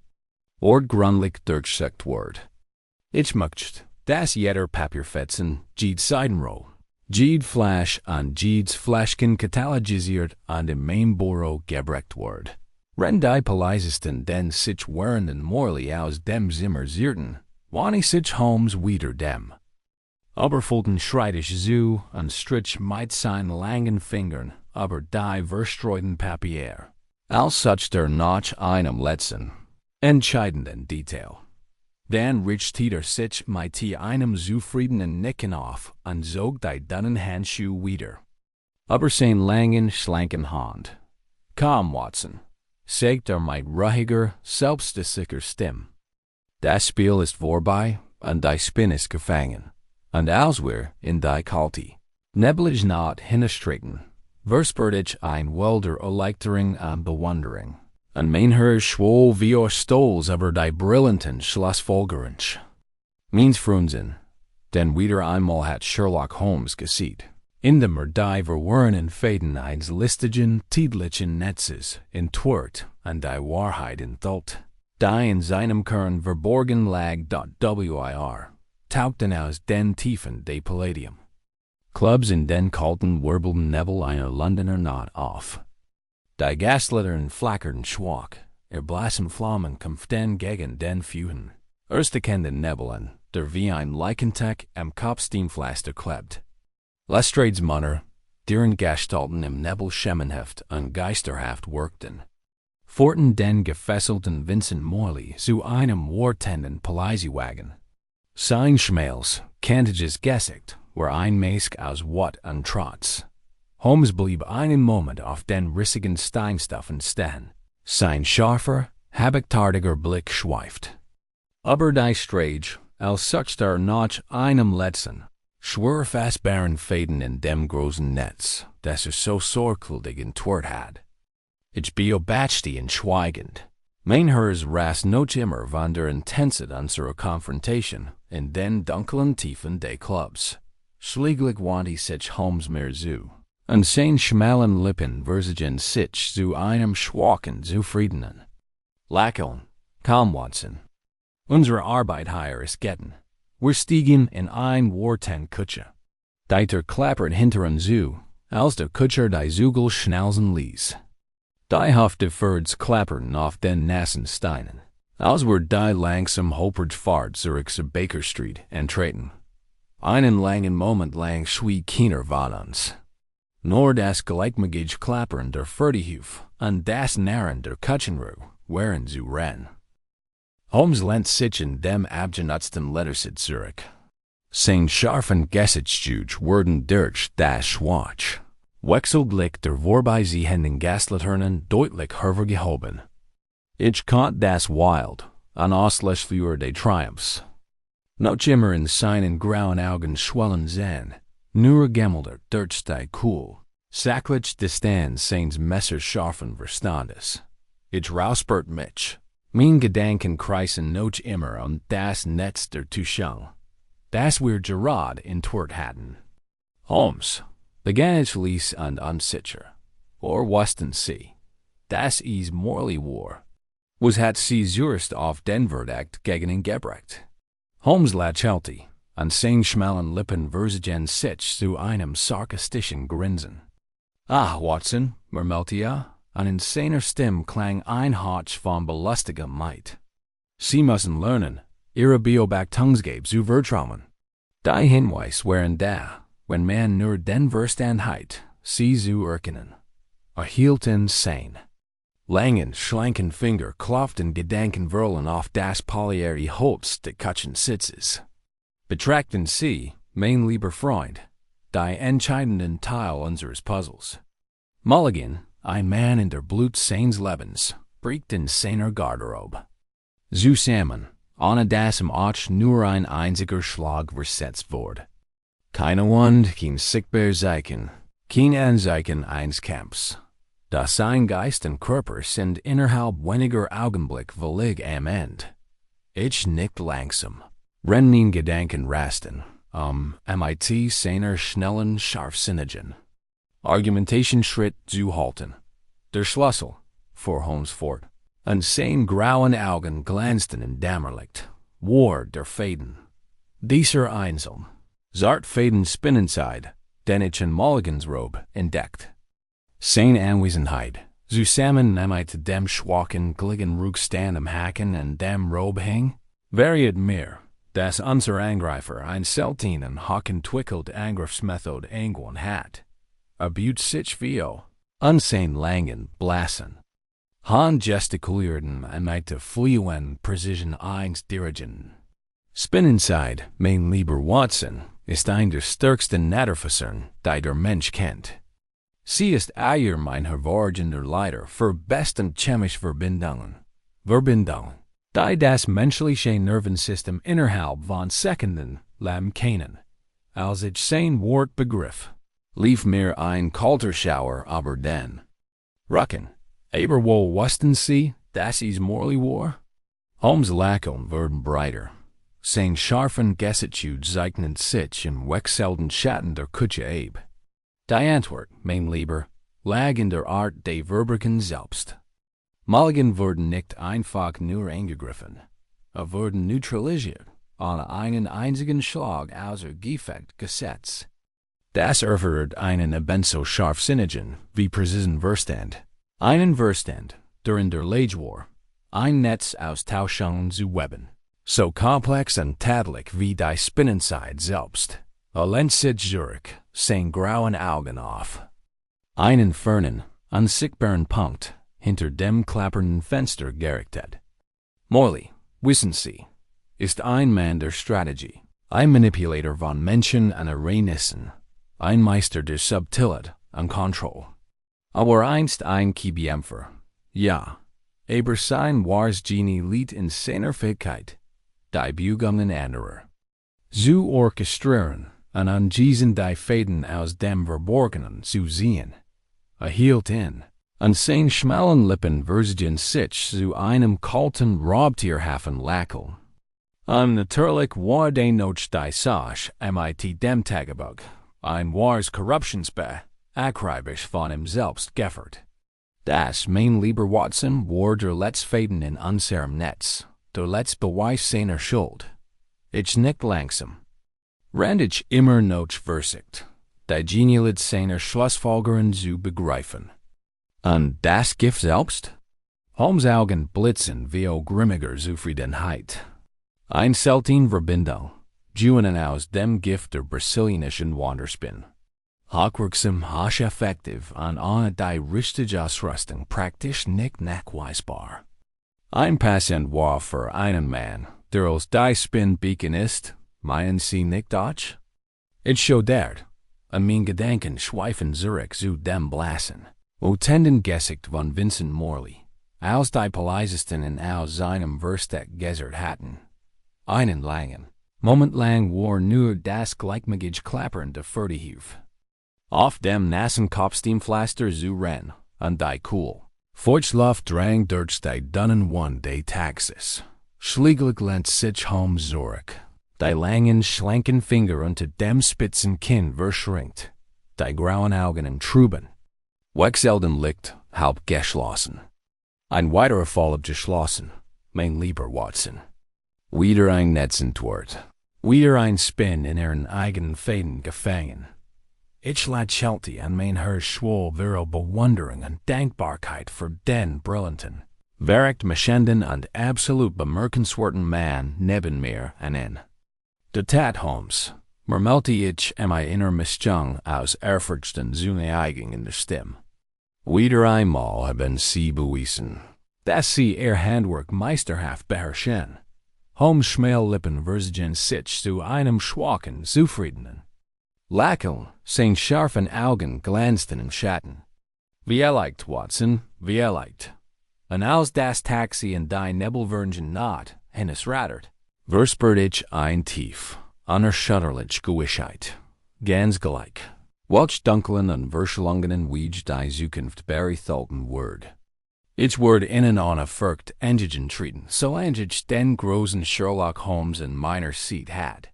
Ort grundlich durchsucht wird. Ich möchte, dass jeder Papierfetzen jede Seitenroll, jede Flasch und jedes Fläschchen katalogisiert und im Mainbüro gebracht wird. Wenn die Polizisten den sich währenden Morley aus dem Zimmer zierten, wann sich Holmes wieder dem Oberfulten schreitig zu und strich mit seinen langen Fingern über die verstreuten Papier. Als such noch einem letzten, entscheidenden Detail. Dann richtet sich mit einem zufriedenen Nicken auf und zog die dünnen Handschuhe wieder über seine langen, schlanken Hand. Komm, Watson, sagt mit ruhiger, selbstsicherer Stimme. Das Spiel ist vorbei und die Spin ist gefangen. Und als wir in die kalte, neblige Nacht hineinstritten, verspürte ich ein wilder Erleichterung und Bewunderung. Und mein Herz schwoll wie Stolz über die brillanten Schlussfolgerungen. Meins Frunzen, denn wieder einmal hat Sherlock Holmes gesehen, indem die verworrenen Fäden eines listigen, täglichen Netzes entwirrt und die Wahrheit enthüllt, die in seinem Kern verborgen lag. Wir tauchten aus den Tiefen des Palladium. Clubs in den kalten, wirbelnden Nebel einer Londoner Nacht auf. Die Gaslichtern flackerten schwach, blassen Flammen kämpften gegen den Feuchen. Erstickenden Nebeln, der wie ein Leichenteck am Kopfsteinpflaster klebt. Lestrades Manner, deren Gestalten im Nebel schemenhaft und geisterhaft wirkten. Forten den gefesselten Vincent Morley zu einem wartenden Polizeiwagen. Sein schmales, kantiges Gesicht war ein Mask aus Wut und Trotz. Holmes blieb einen Moment auf den rissigen Steinstufen stehen. Sein scharfer, habaktartiger Blick schweift über die Strage, als such noch einem letzten, schwörfastbaren Faden in dem großen Netz, das so sorgfältig entwirrt hat. Ich beobachte ihn schweigend. Mein Herz rast noch immer von der Intensität unserer Konfrontation in den dunklen Tiefen des Clubs. Schließlich wandte sich Holmes mir zu, und seine schmalen Lippen versuchten sich zu einem schwachen, zufriedenen Lächeln. Komm, Watson. Unsere Arbeit hier ist getan. Wir stiegen in ein Warten-Kutsche. Dieter klappert hinter uns zu, als der Kutscher die Zügel schnalzen ließ. Die Hüfte Pferds klapperten auf den nassen Steinen, als wir die langsam holprig Fahrt zurück zur Baker Street entreten. Einen langen Moment lang schwieg keiner von uns. Nur das gleichmäßige Klappern der Pferdehuf und das Narren der Kutschenruhe waren zu hören. Holmes lehnt sich in dem abgenutzten Ledersitz zurück. Sein scharfen Gesichtszüge wurden durch das Schwarz wechselglich der vorbei ziehenden Gaslaternen deutlich hervorgehoben. Ich konnte das Wild, unauslässlich für des Triumphs noch immer in seinen grauen Augen schwellen sehen, nur gemildert durch die cool, sachlich Distanz seines messerscharfen Verstandes. Ich räuspert mich. Mein Gedanken kreisen noch immer das Netz der Täuschung, das wir gerade entwirrt hatten. Holmes, begann ich leise und unsicher, wussten Sie, dass es Morley war? Was hat Sie zuerst auf den Verdacht gegen ihn gebracht? Holmes lächelte, und seine schmalen Lippen versuchten sich zu einem sarkastischen Grinsen. Ah, Watson, murmelte er, und in seiner Stimme klang ein Hauch von belustiger Macht. Sie müssen lernen, Ihre Beobachtungsgabe zu vertrauen. Die Hinweis waren da, wenn man nur den Verstand hat, sie zu erkennen. Erhielten sein. Langen, schlanken Finger klopften Gedanken whirlen auf das polierte Holz des Küchensitzes. Betrachten Sie, mein lieber Freund, die entscheidenden Teil unseres Puzzles. Mulligan, ein Mann in der Blut seines Lebens, bricht in seiner Garderobe. Zusammen, ohne dass im Ort nur ein einziger Schlag versetzt wurde. Keine Wund, kein sichtbar Zeichen, kein Anzeichen eines Kampfs. Das sein Geist und Körper sind innerhalb weniger Augenblick völlig am Ende. Ich nicht langsam. Rennen in Gedanken rasten, MIT seiner schnellen, scharfsinnigen Argumentation-Schritt zu halten. Der Schlüssel, fuhr Holmes fort. Und sein grauen Augen glänzten im Dämmerlicht, war der Faden. Dieser Einzeln, zart Faden Spinnenzeit, den ich in Mulligans Robe entdeckt. Seine Anwesenheit, zusammen mit dem schwachen, gligen Rückstand am Haken und dem Robe hing, variiert mir, dass unser Angreifer ein seltenen, hochentwickelt Angriffsmethode eingewandt hat. Abut sich vio, unsehen langen, blassen. Han gestikulierten mit der fluenten Precision eines Dirigenten. Spinnenzeit, mein lieber Watson, ist ein der stärksten Naturfasern, die der Mensch kennt. Sie ist eher mein hervorragender Leiter für besten chemische Verbindungen. Die das menschliche Nervensystem innerhalb von Sekunden lernen können. Als ich sein Wort begriff, lief mir ein kalter Schauer über den Rücken. Aber wo wussten Sie, dass es morally war? Holmes' Lächeln wurden breiter. Sein scharfen Gesichtszug zeichnete sich im wechselnden Schatten der Kutsche ab. Die Antwort, mein Lieber, lag in der Art des Verbrechen selbst. Mulligan wurde nicht einfach nur angegriffen, wurde neutralisiert, ohne einen einzigen Schlag außer Gefecht gesetzt. Das erfordert einen ebenso scharfsinnigen wie präzisen Verstand. Einen Verstand, der in der Lage war, ein Netz aus Tauschungen zu weben, so komplex und tadelig wie die Spinnenzeit selbst. Lehnt sich zurück, sein grauen Augen auf. Einen fernen, unsichtbaren Punkt hinter dem klappernden Fenster gerichtet. Morley, wissen Sie, ist ein Mann der Strategie, ein Manipulator von Menschen und Ereignissen, ein Meister der Subtilität und Kontrolle. Aber einst ein Kämpfer, ja, aber sein wahres Genie liegt in seiner Fähigkeit, die Bewegungen anderer zu orchestrieren und an diesen die Fäden aus dem Verborgenen zu sehen. Hielt in, an seinen schmalen Lippen verzigen sich zu einem kalten Raubtierhafen Lächeln. Natürlich war die Noche die Sache mit dem Tagebuch, ein wahres Korruptionsbei, akribisch von ihm selbst geführt. Das, mein lieber Watson, war der letzte Faden in unserem Netz, der letzte Beweis seiner Schuld. Ich nicht langsam. Rand ich immer noch versicht, die Genialität seiner Schlussfolgerungen zu begreifen. Und das Gift selbst? Holmes' Augen blitzen wie grimmiger Zufriedenheit. Ein selten Verbindung, Juden aus dem Gift der brasilianischen Wanderspin. Hochwirksam, hocheffektiv und ohne die richtige Ausrüstung praktisch nicht nachweisbar. Ein Patient war für einen Mann, der als die Spin-Beacon ist, meinen Sie nicht Deutsch? Ich studiert, und mein Gedanken schweifen zurück zu dem Blassen, tenden Gesicht von Vincent Morley, als die Polizeisten in aus seinem Versteck gesert hatten. Einen langen, Moment lang war nur das gleichmäßige Klappern der Furtihief. Auf dem nassen Kopfsteinpflaster zu rennen, und die cool Feuchtluft drang durch die dünnen Wand des Taxis. Schläglich lehnt sich Holmes zurück. Die langen, schlanken Finger unter dem spitzen Kinn verschränkt. Die grauen Augen im Trüben. Wechselnden Licht, halb geschlossen. Ein weiterer Fall abgeschlossen, mein lieber Watson. Wieder ein Netzentwort. Wieder ein Spin in ihren eigenen Fäden gefangen. Ich lächelte an mein Herz schwoll virile Bewunderung und Dankbarkeit für den brillanten, verrichtmachenden und absolut bemerkenswerten Mann neben mir an. Der Tat Holmes, Mermelti ich inner Mischung aus Erfurchten zune eigen in der Stim. Wieder einmal haben sie bewiesen, dass sie Handwerk meisterhaft beherrschen. Holmes' Schmählippen verzigen sich zu einem schwachen, zufriedenen Lächeln, seine scharfen Augen glänzten im Schatten. Wie leicht, Watson, wie leicht. Und als das Taxi in die Nebelwürnchen naht, und es rattert, verspürt ich ein tief, unerschütterliche Gewissheit. Ganz gleich, welch dunklen und verschlungenen Weg die Zukunft bereithalten wird. Ich werde Ihnen ohne Furcht entgegentreten, solange ich den großen Sherlock Holmes in meiner Seat hat.